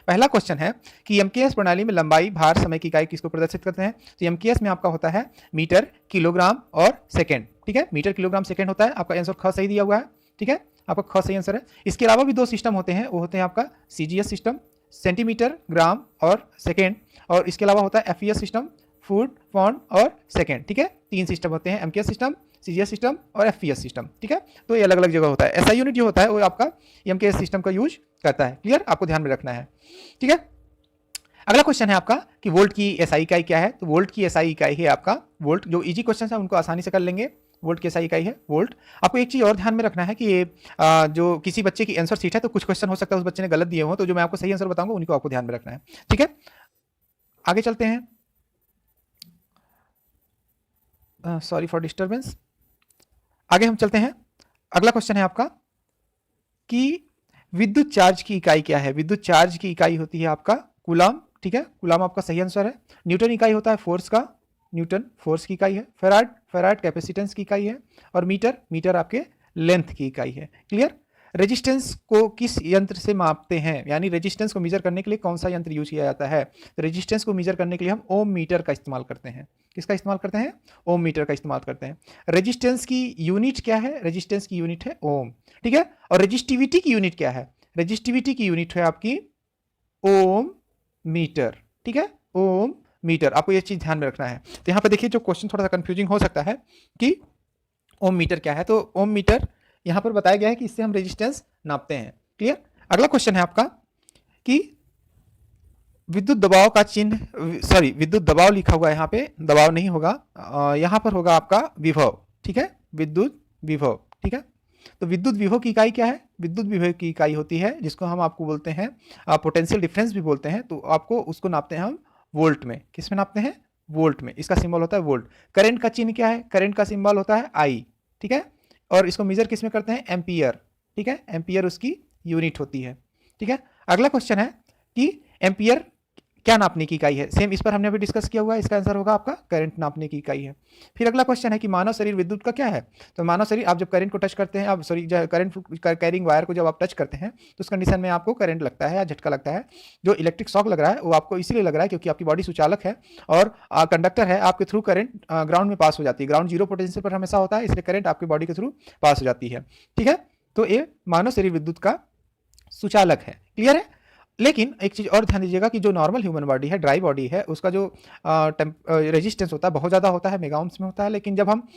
पहला क्वेश्चन है कि एमकेएस प्रणाली में लंबाई, भार, समय की इकाई किसको प्रदर्शित करते हैं? तो एमकेएस में आपका होता है मीटर, किलोग्राम और सेकेंड। ठीक है, मीटर, किलोग्राम, सेकेंड होता है। आपका आंसर ख सही दिया हुआ है। ठीक है, आपका ख सही आंसर है। इसके अलावा भी 2 सिस्टम होते हैं, वो होते हैं आपका सीजीएस सिस्टम, सेंटीमीटर, ग्राम और सेकेंड, और इसके अलावा होता है एफईएस सिस्टम, फुट, पॉन्ड और सेकेंड। ठीक है, 3 सिस्टम होते हैं, एमकेएस सिस्टम, सीजीएस सिस्टम और एफपीएस सिस्टम। ठीक है, तो ये अलग अलग जगह होता है। एसआई यूनिट जो होता है वो आपका एमकेएस सिस्टम का यूज करता है। क्लियर, आपको ध्यान में रखना है। ठीक है, अगला क्वेश्चन है आपका कि वोल्ट की एसआई इकाई क्या है? तो वोल्ट की एसआई इकाई है आपका वोल्ट। जो इजी क्वेश्चन है उनको आसानी से कर लेंगे। वोल्ट की एसआई इकाई है वोल्ट। आपको एक चीज और ध्यान में रखना है कि ये जो किसी बच्चे की आंसर सीट है तो कुछ क्वेश्चन हो सकता है उस बच्चे ने गलत दिए हो, तो जो मैं आपको सही आंसर बताऊंगा उनको आपको ध्यान में रखना है। ठीक है, आगे चलते हैं। Sorry for disturbance. आगे हम चलते हैं। अगला क्वेश्चन है आपका कि विद्युत चार्ज की इकाई क्या है? विद्युत चार्ज की इकाई होती है आपका कूलाम। ठीक है, कूलाम आपका सही आंसर है। न्यूटन इकाई होता है फोर्स का, न्यूटन फोर्स की इकाई है। फेराड, फेराड कैपेसिटेंस की इकाई है। और मीटर, मीटर आपके लेंथ की इकाई है। क्लियर। रेजिस्टेंस को किस यंत्र से मापते हैं? यानी रेजिस्टेंस को मेजर करने के लिए कौन सा यंत्र यूज किया जाता है? तो रेजिस्टेंस को मेजर करने के लिए हम ओम मीटर का इस्तेमाल करते हैं। किसका इस्तेमाल करते हैं? ओम मीटर का इस्तेमाल करते हैं। रेजिस्टेंस की यूनिट क्या है? रेजिस्टेंस की यूनिट है ओम। ठीक है, और रेजिस्टिविटी की यूनिट क्या है? रेजिस्टिविटी की यूनिट है आपकी ओम मीटर। ठीक है, ओम मीटर। आपको ये चीज ध्यान में रखना है। तो यहां पर देखिए जो क्वेश्चन थोड़ा सा कंफ्यूजिंग हो सकता है कि ओम मीटर क्या है। तो ओम मीटर यहां पर बताया गया है कि इससे हम रेजिस्टेंस नापते हैं। क्लियर। अगला क्वेश्चन है आपका कि विद्युत दबाव का चिन्ह, सॉरी विद्युत दबाव लिखा हुआ है, यहाँ पे दबाव नहीं होगा, यहाँ पर होगा आपका विभव। ठीक है, विद्युत विभव। ठीक है, तो विद्युत विभव की इकाई क्या है? विद्युत विभव की इकाई होती है जिसको हम आपको बोलते हैं पोटेंशियल डिफरेंस भी बोलते हैं। तो आपको उसको नापते हैं हम वोल्ट में। किस में नापते हैं? वोल्ट में। इसका सिंबल होता है वोल्ट। करंट का चिन्ह क्या है? करंट का सिंबल होता है आई। ठीक है, और इसको मेजर किस में करते हैं? एम्पियर। ठीक है, एम्पियर उसकी यूनिट होती है। ठीक है, अगला क्वेश्चन है कि एम्पियर क्या नापने की इकाई है? सेम इस पर हमने अभी डिस्कस किया हुआ है। इसका आंसर होगा आपका करंट नापने की इकाई है। फिर अगला क्वेश्चन है कि मानव शरीर विद्युत का क्या है? तो मानव शरीर, आप जब करंट को टच करते हैं, आप सॉरी करंट कैरिंग वायर को जब आप टच करते हैं तो उस कंडीशन में आपको करंट लगता है या झटका लगता है। जो इलेक्ट्रिक शॉक लग रहा है वो आपको इसलिए लग रहा है क्योंकि आपकी बॉडी सुचालक है और कंडक्टर है, आपके थ्रू करंट ग्राउंड में पास हो जाती है। ग्राउंड जीरो पोटेंशियल पर हमेशा होता है, इसलिए करंट आपकी बॉडी के थ्रू पास हो जाती है। ठीक है, तो ये मानव शरीर विद्युत का सुचालक है। क्लियर है। लेकिन एक चीज़ और ध्यान दीजिएगा कि जो नॉर्मल ह्यूमन बॉडी है, ड्राई बॉडी है, उसका जो रेजिस्टेंस होता है बहुत ज़्यादा होता है, मेगा ओम्स में होता है। लेकिन जब हम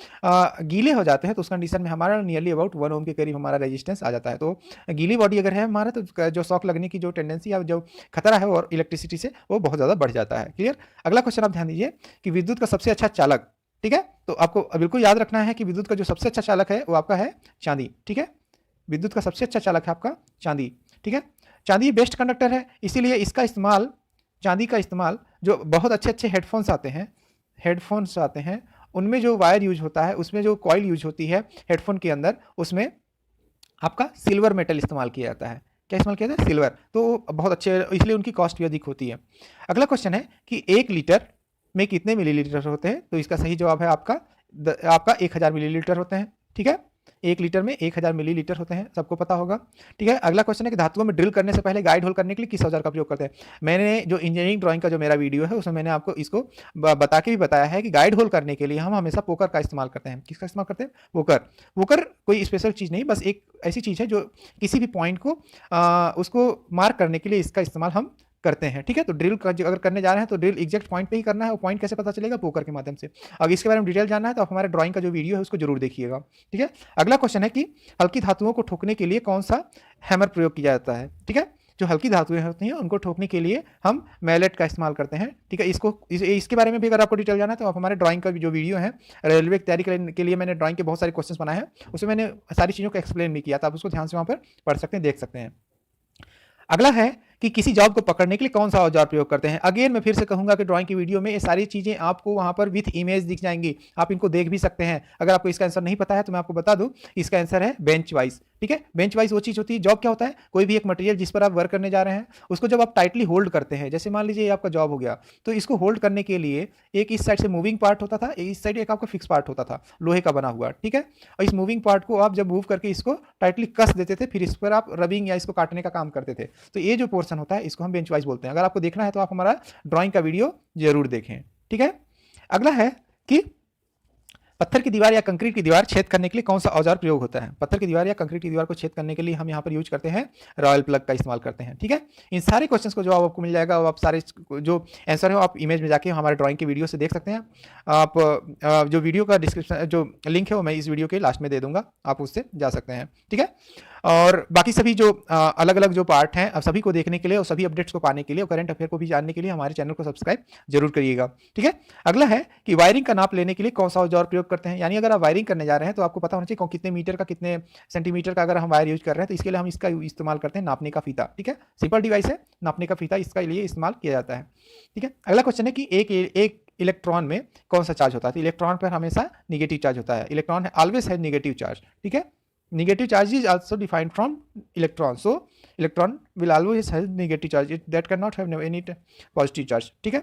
गीले हो जाते हैं तो उस कंडीशन में हमारा नियरली अबाउट 1 ओम के करीब हमारा रेजिस्टेंस आ जाता है। तो गीली बॉडी अगर है हमारा तो जो शॉक लगने की जो टेंडेंसी या जो खतरा है और इलेक्ट्रिसिटी से वो बहुत ज़्यादा बढ़ जाता है। क्लियर। अगला क्वेश्चन आप ध्यान दीजिए कि विद्युत का सबसे अच्छा चालक। ठीक है, तो आपको बिल्कुल याद रखना है कि विद्युत का जो सबसे अच्छा चालक है वो आपका है चांदी। ठीक है, विद्युत का सबसे अच्छा चालक है आपका चांदी। ठीक है, चांदी बेस्ट कंडक्टर है, इसीलिए इसका इस्तेमाल, चांदी का इस्तेमाल, जो बहुत अच्छे अच्छे हेडफोन्स आते हैं उनमें जो वायर यूज होता है, उसमें जो कॉइल यूज होती है हेडफोन के अंदर, उसमें आपका सिल्वर मेटल इस्तेमाल किया जाता है। क्या इस्तेमाल किया जाता है? सिल्वर। तो बहुत अच्छे, इसलिए उनकी कॉस्ट भी अधिक होती है। अगला क्वेश्चन है कि 1 लीटर में कितने मिलीलीटर होते हैं? तो इसका सही जवाब है आपका 1000 मिलीलीटर होते हैं। ठीक है, 1 लीटर में 1000 मिलीलीटर होते हैं, सबको पता होगा। ठीक है, अगला क्वेश्चन है कि धातुओं में ड्रिल करने से पहले गाइड होल करने के लिए किस औजार का प्रयोग करते हैं? मैंने जो इंजीनियरिंग ड्राइंग का जो मेरा वीडियो है उसमें मैंने आपको इसको बता के भी बताया है कि गाइड होल करने के लिए हम हमेशा पोकर का इस्तेमाल करते हैं। किसका इस्तेमाल करते हैं? पोकर। पोकर कोई स्पेशल चीज़ नहीं, बस एक ऐसी चीज़ है जो किसी भी पॉइंट को उसको मार्क करने के लिए इसका इस्तेमाल हम करते हैं। ठीक है, तो ड्रिल अगर करने जा रहे हैं तो ड्रिल एग्जैक्ट पॉइंट पे ही करना है। वो पॉइंट कैसे पता चलेगा? पोकर के माध्यम से। अगर इसके बारे में डिटेल जानना है तो आप हमारे ड्राइंग का जो वीडियो है उसको जरूर देखिएगा। ठीक है, अगला क्वेश्चन है कि हल्की धातुओं को ठोकने के लिए कौन सा हैमर प्रयोग किया जाता है? ठीक है, जो हल्की धातुएं होती हैं उनको ठोकने के लिए हम मैलेट का इस्तेमाल करते हैं। ठीक है, इसके बारे में भी अगर आपको डिटेल जानना है तो आप हमारे ड्राइंग का जो वीडियो है, रेलवे की तैयारी के लिए मैंने ड्राइंग के बहुत सारे क्वेश्चन बनाए हैं, उसमें मैंने सारी चीज़ों को एक्सप्लेन भी किया था। आप उसको ध्यान से वहाँ पर पढ़ सकते हैं, देख सकते हैं। अगला है कि किसी जॉब को पकड़ने के लिए कौन सा औजार प्रयोग करते हैं? अगेन मैं फिर से कहूंगा कि ड्राइंग की वीडियो में ये सारी चीजें आपको वहां पर विथ इमेज दिख जाएंगी, आप इनको देख भी सकते हैं। अगर आपको इसका आंसर नहीं पता है तो मैं आपको बता दूं, इसका आंसर है बेंच वाइज। ठीक है, बेंच वाइज वो चीज होती है, जॉब क्या होता है? कोई भी एक मटेरियल जिस पर आप वर्क करने जा रहे हैं उसको जब आप टाइटली होल्ड करते हैं, जैसे मान लीजिए आपका जॉब हो गया, तो इसको होल्ड करने के लिए एक इस साइड से मूविंग पार्ट होता था, इस साइड एक आपका फिक्स पार्ट होता था लोहे का बना हुआ। ठीक है, और इस मूविंग पार्ट को आप जब मूव करके इसको टाइटली कस देते थे, फिर इस पर आप रबिंग या इसको काटने का काम करते थे। तो ये जो पोर्शन क्वेश्चन होता है, इसको हम बेंच वाइज बोलते हैं। अगर आपको देखना है तो आप हमारा ड्राइंग का वीडियो जरूर देखें, ठीक है। अगला है कि पत्थर की दीवार या कंक्रीट की दीवार छेद करने के लिए कौन सा औजार प्रयोग होता है। पत्थर की दीवार या कंक्रीट की दीवार को छेद करने के लिए हम यहाँ पर यूज करते हैं रॉयल प्लग का इस्तेमाल करते हैं, ठीक है। इन सारे क्वेश्चंस को जवाब आपको मिल जाएगा, आप सारे जो आंसर है आप इमेज में जाके हमारे ड्राइंग के वीडियो से देख सकते हैं। आप जो वीडियो का डिस्क्रिप्शन जो लिंक है वो मैं इस वीडियो के लास्ट में दे दूंगा, आप उससे जा सकते हैं, ठीक है। और बाकी सभी जो अलग अलग जो पार्ट हैं अब सभी को देखने के लिए और सभी अपडेट्स को पाने के लिए और करंट अफेयर को भी जानने के लिए हमारे चैनल को सब्सक्राइब जरूर करिएगा, ठीक है। अगला है कि वायरिंग का नाप लेने के लिए कौन सा औजार प्रयोग करते हैं। यानी अगर आप वायरिंग करने जा रहे हैं तो आपको पता होना चाहिए कितने मीटर का कितने सेंटीमीटर का अगर हम वायर यूज कर रहे हैं, तो इसके लिए हम इसका इस्तेमाल करते हैं नापने का फीता, ठीक है। सिंपल डिवाइस है, नापने का फीता इसका लिए इस्तेमाल किया जाता है, ठीक है। अगला क्वेश्चन है कि एक इलेक्ट्रॉन में कौन सा चार्ज होता है। तो इलेक्ट्रॉन पर हमेशा निगेटिव चार्ज होता है, electron always has negative charge, ठीक है। Negative charge is also defined from electron, so electron will always have negative charge, that cannot have any positive charge, ठीक है।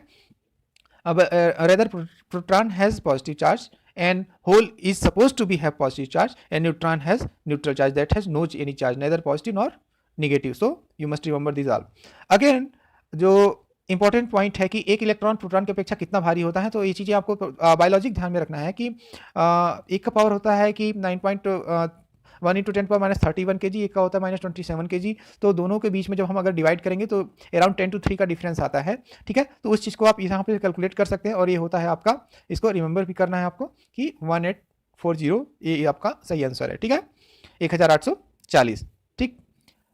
अब rather proton has positive charge and hole is supposed to be have positive charge and neutron has neutral charge that has no any charge, neither positive nor negative, so you must remember these all. Again जो important point है कि एक electron proton की अपेक्षा कितना भारी होता है, तो ये चीज़ें आपको बायोलॉजिक ध्यान में रखना है कि एक का पावर होता है कि 9.1 × 10⁻31 kg, एक का होता है -27 kg, तो दोनों के बीच में जब हम अगर डिवाइड करेंगे तो अराउंड 10⁻³ का डिफरेंस आता है, ठीक है। तो उस चीज़ को आप यहाँ पे कैलकुलेट कर सकते हैं और ये होता है आपका, इसको रिमेंबर भी करना है आपको कि 1840 ये आपका सही आंसर है, ठीक है, 1840, ठीक।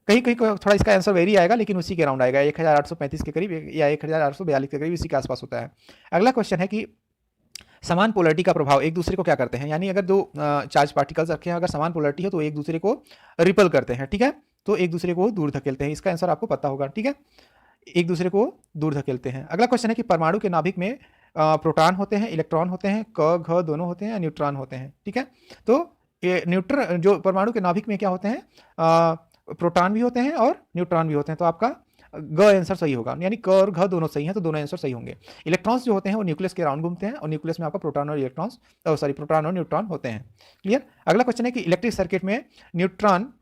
कहीं कहीं थोड़ा इसका आंसर वेरी आएगा लेकिन उसी के अराउंड आएगा, 1835 के करीब या 1842 के करीब, इसी के आसपास होता है। अगला क्वेश्चन है कि समान पोलरिटी का प्रभाव एक दूसरे को क्या करते हैं। यानी अगर दो चार्ज पार्टिकल्स रखे हैं, अगर समान पोलरिटी हो तो एक दूसरे को रिपल करते हैं, ठीक है, तो एक दूसरे को दूर धकेलते हैं। इसका आंसर आपको पता होगा, ठीक है, एक दूसरे को दूर धकेलते हैं। अगला क्वेश्चन है कि परमाणु के नाभिक में प्रोटॉन होते हैं, इलेक्ट्रॉन होते हैं, क घ दोनों होते हैं, न्यूट्रॉन होते हैं, ठीक है। तो जो परमाणु के नाभिक में क्या होते हैं, प्रोटॉन भी होते हैं और न्यूट्रॉन भी होते हैं, तो आपका ग आंसर सही होगा। यानी क और घ दोनों सही हैं, तो दोनों आंसर सही होंगे। इलेक्ट्रॉन्स जो होते हैं वो न्यूक्लियस के अराउंड घूमते हैं और न्यूक्लियस में आपका प्रोटॉन और इलेक्ट्रॉन्स प्रोटॉन और न्यूट्रॉन होते हैं, क्लियर। अगला क्वेश्चन है कि इलेक्ट्रिक सर्किट में न्यूट्रॉन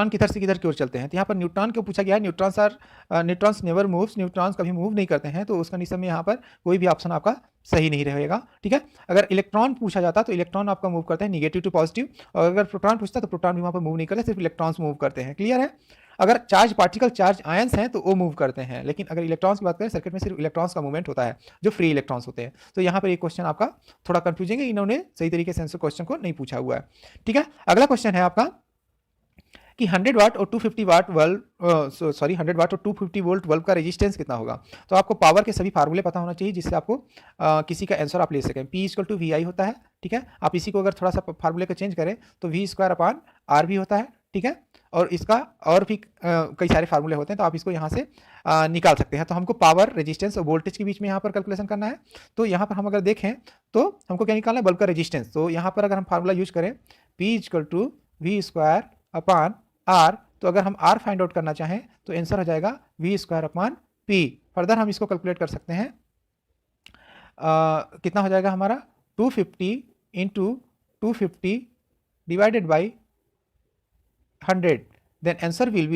किधर से किधर की ओर चलते हैं। तो यहाँ पर न्यूट्रॉन को पूछा गया है, न्यूट्रॉन्स नेवर मूव्स, न्यूट्रॉन्स कभी मूव नहीं करते हैं, तो उस कंडीशन में यहाँ पर कोई भी ऑप्शन आपका सही नहीं रहेगा, ठीक है। अगर इलेक्ट्रॉन पूछा जाता तो इलेक्ट्रॉन आपका मूव करते हैं निगेटिव टू पॉजिटिव, और अगर प्रोटॉन पूछता तो प्रोटॉन भी वहाँ पर मूव नहीं करते, सिर्फ इलेक्ट्रॉन्स मूव करते हैं, क्लियर है। अगर चार्ज पार्टिकल चार्ज आयंस हैं तो वो मूव करते हैं, लेकिन अगर इलेक्ट्रॉन्स की बात करें सर्किट में सिर्फ इलेक्ट्रॉन्स का मूवमेंट होता है जो फ्री इलेक्ट्रॉन्स होते हैं। तो यहाँ पर एक क्वेश्चन आपका थोड़ा कंफ्यूजिंग है, इन्होंने सही तरीके से आंसर क्वेश्चन को नहीं पूछा हुआ है, ठीक है। अगला क्वेश्चन है आपका कि 100 वाट और 250 वाट बल्ब 100 वाट और 250 वोल्ट बल्ब का रेजिस्टेंस कितना होगा। तो आपको पावर के सभी फार्मूले पता होना चाहिए जिससे आपको किसी का आंसर आप ले सकें। P = VI होता है, ठीक है। आप इसी को अगर थोड़ा सा फार्मूले को चेंज करें तो V² भी होता है, ठीक है। और इसका और भी कई सारे फार्मूले होते हैं, तो आप इसको यहाँ से निकाल सकते हैं। तो हमको पावर, रेजिस्टेंस और वोल्टेज के बीच में यहाँ पर कैलकुलेशन करना है। तो यहाँ पर हम अगर देखें तो हमको क्या निकालना है, बल्ब का रेजिस्टेंस। तो यहाँ पर अगर हम फार्मूला यूज करें P = V²/R, तो अगर हम R फाइंड आउट करना चाहें तो आंसर हो जाएगा V²/P। फर्दर हम इसको कैलकुलेट कर सकते हैं, कितना हो जाएगा हमारा 250 × 250 divided by 100, then answer will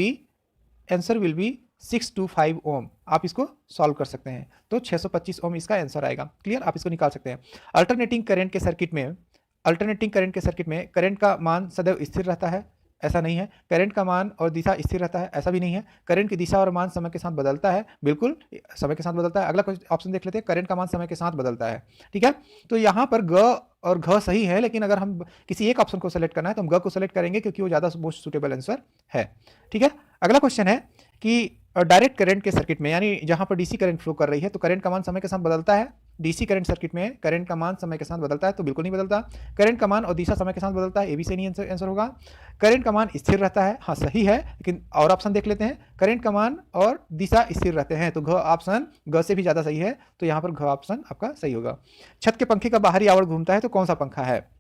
be 625 ohm. आप इसको सॉल्व कर सकते हैं, तो 625 ओम इसका आंसर आएगा, क्लियर। आप इसको निकाल सकते हैं। अल्टरनेटिंग करंट के सर्किट में करंट का मान सदैव स्थिर रहता है, ऐसा नहीं है। करंट का मान और दिशा स्थिर रहता है, ऐसा भी नहीं है। करंट की दिशा और मान समय के साथ बदलता है, बिल्कुल समय के साथ बदलता है। अगला ऑप्शन देख लेते हैं, करंट का मान समय के साथ बदलता है, ठीक है। तो यहाँ पर ग और घ सही है, लेकिन अगर हम किसी एक ऑप्शन को सेलेक्ट करना है तो हम ग को सेलेक्ट करेंगे क्योंकि वो ज़्यादा मोस्ट सुटेबल आंसर है, ठीक है। अगला क्वेश्चन है कि डायरेक्ट करंट के सर्किट में, यानी जहाँ पर डीसी करंट फ्लो कर रही है, तो करंट का मान समय के साथ बदलता है। डीसी करंट सर्किट में करंट का मान समय के साथ बदलता है, तो बिल्कुल नहीं बदलता। करंट का मान और दिशा समय के साथ बदलता है, ये भी सही नहीं आंसर होगा। करंट का मान स्थिर रहता है, हाँ सही है, लेकिन और ऑप्शन देख लेते हैं। करंट का मान और दिशा स्थिर रहते हैं, तो घ ऑप्शन ग से भी ज़्यादा सही है, तो यहाँ पर घ ऑप्शन आपका सही होगा। छत के पंखे का बाहरी आवरण घूमता है, तो कौन सा पंखा है।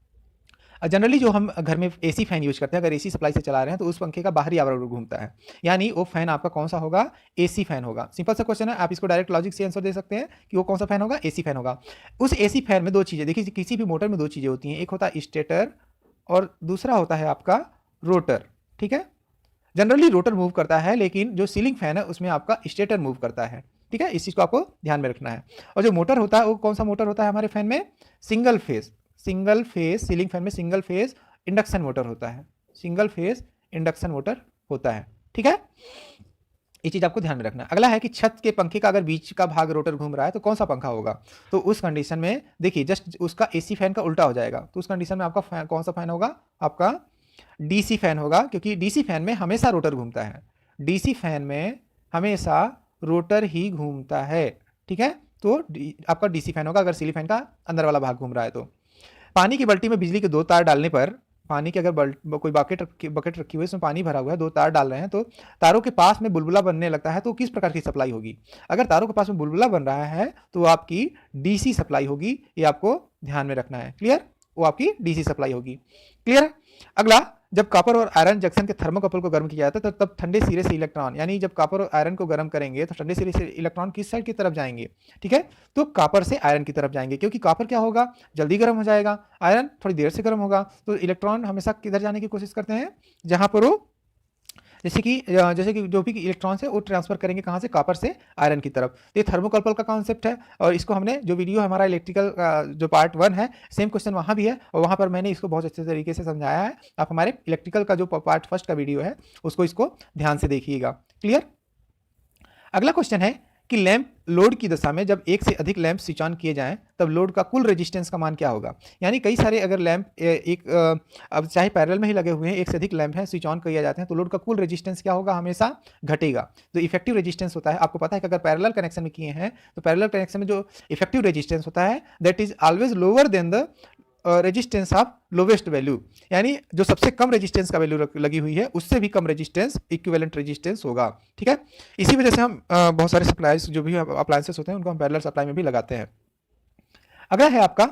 जनरली जो हम घर में एसी फैन यूज करते हैं, अगर एसी सप्लाई से चला रहे हैं तो उस पंखे का बाहरी आवरण घूमता है, यानी वो फैन आपका कौन सा होगा, एसी फैन होगा। सिंपल सा क्वेश्चन है, आप इसको डायरेक्ट लॉजिक से आंसर दे सकते हैं कि वो कौन सा फैन होगा, एसी फैन होगा। उस एसी फैन में दो चीज़ें, देखिए किसी भी मोटर में दो चीज़ें होती हैं, एक होता है स्टेटर और दूसरा होता है आपका रोटर, ठीक है। जनरली रोटर मूव करता है, लेकिन जो सीलिंग फैन है उसमें आपका स्टेटर मूव करता है। ठीक है, इस चीज़ को आपको ध्यान में रखना है। और जो मोटर होता है वो कौन सा मोटर होता है हमारे फैन में? सिंगल फेज सीलिंग फैन में सिंगल फेज इंडक्शन मोटर होता है, सिंगल फेज इंडक्शन मोटर होता है। ठीक है, ये चीज आपको ध्यान में रखना है। अगला है कि छत के पंखे का अगर बीच का भाग रोटर घूम रहा है तो कौन सा पंखा होगा? तो उस कंडीशन में देखिए जस्ट उसका एसी फैन का उल्टा हो जाएगा, तो उस कंडीशन में आपका कौन सा फैन होगा? आपका डीसी फैन होगा, क्योंकि डीसी फैन में हमेशा रोटर घूमता है, डीसी फैन में हमेशा रोटर ही घूमता है। ठीक है, तो आपका डीसी फैन होगा अगर सीलिंग फैन का अंदर वाला भाग घूम रहा है तो। पानी की बाल्टी में बिजली के 2 तार डालने पर, पानी की अगर कोई बकेट रखी हुई है, उसमें पानी भरा हुआ है, 2 तार डाल रहे हैं, तो तारों के पास में बुलबुला बनने लगता है, तो किस प्रकार की सप्लाई होगी? अगर तारों के पास में बुलबुला बन रहा है तो आपकी डीसी सप्लाई होगी, ये आपको ध्यान में रखना है। क्लियर? वो आपकी डीसी सप्लाई होगी। क्लियर है? अगला, जब कॉपर और आयरन जंक्शन के थर्मोकपल को गर्म किया जाता है तब ठंडे सिरे से इलेक्ट्रॉन, यानी जब कॉपर और आयरन को गर्म करेंगे तो ठंडे सिरे से इलेक्ट्रॉन किस साइड की तरफ जाएंगे? ठीक है, तो कॉपर से आयरन की तरफ जाएंगे, क्योंकि कॉपर क्या होगा? जल्दी गर्म हो जाएगा, आयरन थोड़ी देर से गर्म होगा। तो इलेक्ट्रॉन हमेशा किधर जाने की कोशिश करते हैं? जहां पर वो जैसे कि जो भी इलेक्ट्रॉन्स है वो ट्रांसफर करेंगे कहाँ से? कॉपर से आयरन की तरफ। तो ये थर्मोकपल का कॉन्सेप्ट है, और इसको हमने जो वीडियो हमारा इलेक्ट्रिकल जो पार्ट 1 है, सेम क्वेश्चन वहाँ भी है, और वहाँ पर मैंने इसको बहुत अच्छे तरीके से समझाया है। आप हमारे इलेक्ट्रिकल का जो पार्ट 1 का वीडियो है इसको ध्यान से देखिएगा। क्लियर? अगला क्वेश्चन है कि लैंप लोड की दशा में जब एक से अधिक लैंप स्विच ऑन किए जाएं तब लोड का कुल रेजिस्टेंस का मान क्या होगा? यानी कई सारे अगर लैंप अब चाहे पैरेलल में ही लगे हुए हैं, एक से अधिक लैंप हैं, स्विच ऑन किए जाते हैं, तो लोड का कुल रेजिस्टेंस क्या होगा? हमेशा घटेगा। तो इफेक्टिव रेजिस्टेंस होता है, आपको पता है कि अगर पैरेलल कनेक्शन में किए हैं तो पैरेलल कनेक्शन में जो इफेक्टिव रेजिस्टेंस होता है that is always lower than the resistance of lowest value, यानी जो सबसे कम रेजिस्टेंस का वैल्यू लगी हुई है उससे भी कम रेजिस्टेंस इक्विवेलेंट रेजिस्टेंस होगा। ठीक है, इसी वजह से हम बहुत सारे सप्लाईज जो भी अप्लायंसेस होते हैं उनको हम पैरेलल सप्लाई में भी लगाते हैं। अगला है आपका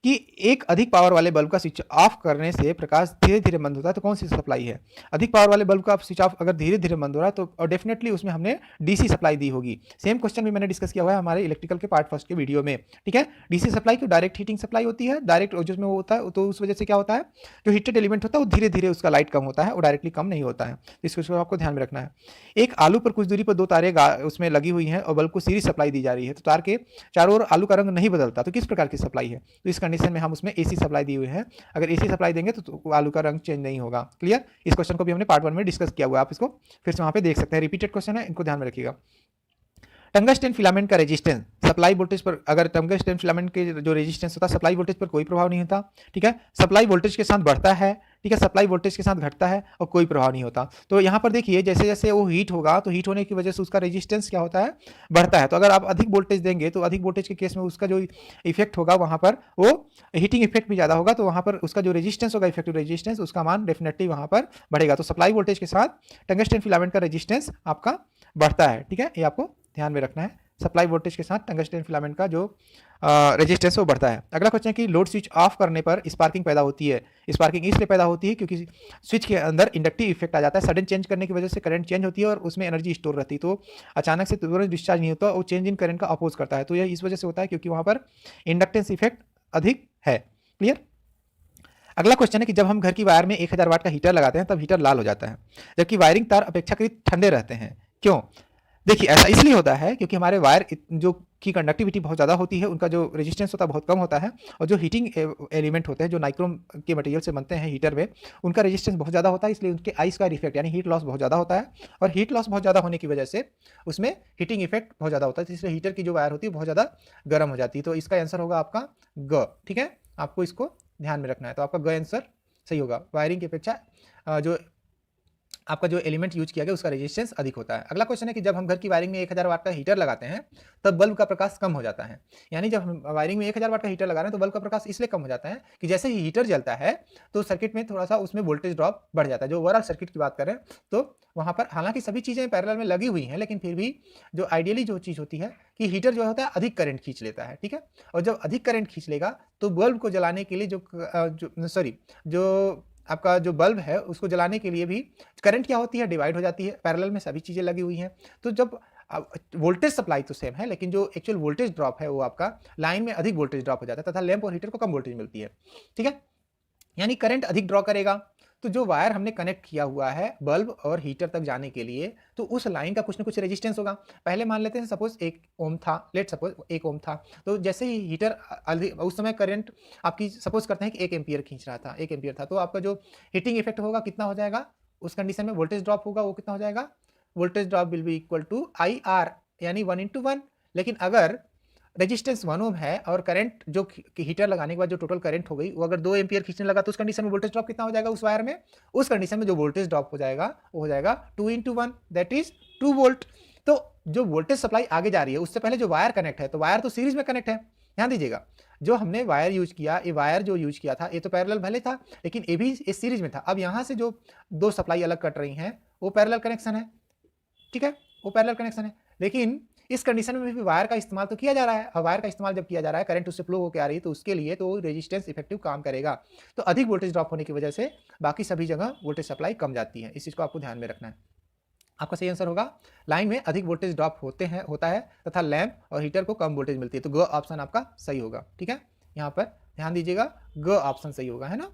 कि एक अधिक पावर वाले बल्ब का स्विच ऑफ करने से प्रकाश धीरे धीरे बंद होता है, तो कौन सी सप्लाई है? अधिक पावर वाले बल्ब का स्विच ऑफ अगर धीरे धीरे बंद हो रहा है तो डेफिनेटली उसमें हमने डीसी सप्लाई दी होगी। सेम क्वेश्चन भी मैंने डिस्कस किया हुआ है हमारे इलेक्ट्रिकल के पार्ट 1 के वीडियो में। ठीक है, डीसी सप्लाई की डायरेक्ट हीटिंग सप्लाई होती है, डायरेक्ट जिसमें वो होता है, तो उस वजह से क्या होता है? जो हीटेड एलिमेंट होता है वो धीरे धीरे उसका लाइट कम होता है, वो डायरेक्टली कम नहीं होता है। इसको आपको ध्यान में रखना है। एक आलू पर कुछ दूरी पर 2 तारें उसमें लगी हुई हैं और बल्ब को सीरीज सप्लाई दी जा रही है, तो तार के चारों ओर आलू का रंग नहीं बदलता, तो किस प्रकार की सप्लाई है? तो इस कंडीशन में हम उसमें एसी सप्लाई दी हुई है, अगर एसी सप्लाई देंगे तो आलू का रंग चेंज नहीं होगा। क्लियर? इस क्वेश्चन को भी हमने पार्ट 1 में डिस्कस किया हुआ है, आप इसको फिर से वहां पे देख सकते हैं, रिपीटेड क्वेश्चन है, इनको ध्यान में रखिएगा। टंगस्टन फिलामेंट का रेजिस्टेंस सप्लाई वोल्टेज पर, अगर टंगस्टन फिलामेंट के जो रेजिस्टेंस होता है सप्लाई वोल्टेज पर कोई प्रभाव नहीं होता। ठीक है, सप्लाई वोल्टेज के साथ बढ़ता है, ठीक है, सप्लाई वोल्टेज के साथ घटता है और कोई प्रभाव नहीं होता। तो यहाँ पर देखिए जैसे जैसे वो हीट होगा तो हीट होने की वजह से उसका रेजिस्टेंस क्या होता है? बढ़ता है। तो अगर आप अधिक वोल्टेज देंगे तो अधिक वोल्टेज के केस में उसका जो इफेक्ट होगा वहाँ पर वो हीटिंग इफेक्ट भी ज़्यादा होगा, तो वहाँ पर उसका जो रेजिस्टेंस होगा, इफेक्टिव रेजिस्टेंस, उसका मान डेफिनेटली वहाँ पर बढ़ेगा। तो सप्लाई वोल्टेज के साथ टंगस्टन फिलामेंट का रेजिस्टेंस आपका बढ़ता है। ठीक है, ये आपको ध्यान में रखना है। सप्लाई वोल्टेज के साथ टंगस्टन फिलामेंट का जो रेजिस्टेंस वो बढ़ता है। अगला क्वेश्चन है कि लोड स्विच ऑफ करने पर स्पार्किंग पैदा होती है। स्पार्किंग इसलिए पैदा होती है क्योंकि स्विच के अंदर इंडक्टिव इफेक्ट आ जाता है, सडन चेंज करने की वजह से करंट चेंज होती है और उसमें एनर्जी स्टोर रहती है, तो अचानक से तुरंत डिस्चार्ज नहीं होता, वो चेंज इन करंट का अपोज करता है। तो यह इस वजह से होता है क्योंकि वहाँ पर इंडक्टेंस इफेक्ट अधिक है। क्लियर? अगला क्वेश्चन है कि जब हम घर की वायर में 1000 वाट का हीटर लगाते हैं तब हीटर लाल हो जाता है, जबकि वायरिंग तार अपेक्षाकृत ठंडे रहते हैं, क्यों? देखिए ऐसा इसलिए होता है क्योंकि हमारे वायर जो की कंडक्टिविटी बहुत ज़्यादा होती है, उनका जो रेजिस्टेंस होता है बहुत कम होता है, और जो हीटिंग एलिमेंट होते हैं जो नाइक्रोम के मटेरियल से बनते हैं हीटर में, उनका रेजिस्टेंस बहुत ज़्यादा होता है, इसलिए उनके आइस का इफेक्ट यानी हीट लॉस बहुत ज़्यादा होता है, और हीट लॉस बहुत ज़्यादा होने की वजह से उसमें हीटिंग इफेक्ट बहुत ज़्यादा होता है, इसलिए हीटर की जो वायर होती है बहुत ज़्यादा गर्म हो जाती है। तो इसका आंसर होगा आपका ग। ठीक है, आपको इसको ध्यान में रखना है, तो आपका ग आंसर सही होगा। वायरिंग की अपेक्षा जो आपका जो एलिमेंट यूज किया गया उसका रेजिस्टेंस अधिक होता है। अगला क्वेश्चन है कि जब हम घर की वायरिंग में 1000 वाट का हीटर लगाते हैं तब बल्ब का प्रकाश कम हो जाता है। यानी जब हम वायरिंग में 1000 वाट का हीटर लगा रहे हैं तो बल्ब का प्रकाश इसलिए कम हो जाता है कि जैसे ही हीटर जलता है तो सर्किट में थोड़ा सा उसमें वोल्टेज ड्रॉप बढ़ जाता है। जो ओवरऑल सर्किट की बात करें तो वहाँ पर हालांकि सभी चीज़ें पैरेलल में लगी हुई हैं, लेकिन फिर भी जो आइडियली जो चीज़ होती है कि हीटर जो होता है अधिक करंट खींच लेता है। ठीक है, और जब अधिक करंट खींच लेगा तो बल्ब को जलाने के लिए जो आपका जो बल्ब है उसको जलाने के लिए भी करंट क्या होती है? डिवाइड हो जाती है। पैरेलल में सभी चीज़ें लगी हुई हैं, तो जब वोल्टेज सप्लाई तो सेम है, लेकिन जो एक्चुअल वोल्टेज ड्रॉप है वो आपका लाइन में अधिक वोल्टेज ड्रॉप हो जाता है तथा लैंप और हीटर को कम वोल्टेज मिलती है। ठीक है, यानी करंट अधिक ड्रॉ करेगा तो जो वायर हमने कनेक्ट किया हुआ है बल्ब और हीटर तक जाने के लिए, तो उस लाइन का कुछ ना कुछ रेजिस्टेंस होगा। पहले मान लेते हैं सपोज 1 ओम था, लेट सपोज 1 ओम था, तो जैसे ही हीटर उस समय करंट आपकी सपोज करते हैं कि 1 एम्पियर खींच रहा था, 1 एम्पियर था, तो आपका जो हीटिंग इफेक्ट होगा कितना हो जाएगा उस कंडीशन में, वोल्टेज ड्रॉप होगा वो कितना हो जाएगा, voltage drop will be equal to I R, यानी 1:1। लेकिन अगर रेजिस्टेंस 1 ओम है और करंट जो हीटर लगाने के बाद जो टोटल करंट हो गई वो अगर 2 एम्पियर खींचने लगा, तो उस कंडीशन में वोल्टेज ड्रॉप कितना हो जाएगा उस वायर में, उस कंडीशन में जो वोल्टेज ड्रॉप हो जाएगा वो हो जाएगा 2:1, दैट इज 2 वोल्ट। तो जो वोल्टेज सप्लाई आगे जा रही है उससे पहले जो वायर कनेक्ट है, तो वायर तो सीरीज में कनेक्ट है, ध्यान दीजिएगा। जो हमने वायर यूज किया, ये वायर जो यूज किया था ये तो पैरेलल भले था लेकिन ये भी इस सीरीज में था। अब यहाँ से जो दो सप्लाई अलग कट रही हैं वो पैरेलल कनेक्शन है, ठीक है, वो पैरेलल कनेक्शन है। लेकिन इस कंडीशन में भी वायर का इस्तेमाल तो किया जा रहा है, और वायर का इस्तेमाल जब किया जा रहा है करंट उससे फ्लो होकर आ रही है, तो उसके लिए तो रेजिस्टेंस इफेक्टिव काम करेगा। तो अधिक वोल्टेज ड्रॉप होने की वजह से बाकी सभी जगह वोल्टेज सप्लाई कम जाती है, इस चीज़ को आपको ध्यान में रखना है। आपका सही आंसर होगा लाइन में अधिक वोल्टेज ड्रॉप होता है तथा लैंप और हीटर को कम वोल्टेज मिलती है, तो ग ऑप्शन आपका सही होगा, ठीक है। यहाँ पर ध्यान दीजिएगा, ग ऑप्शन सही होगा, है ना।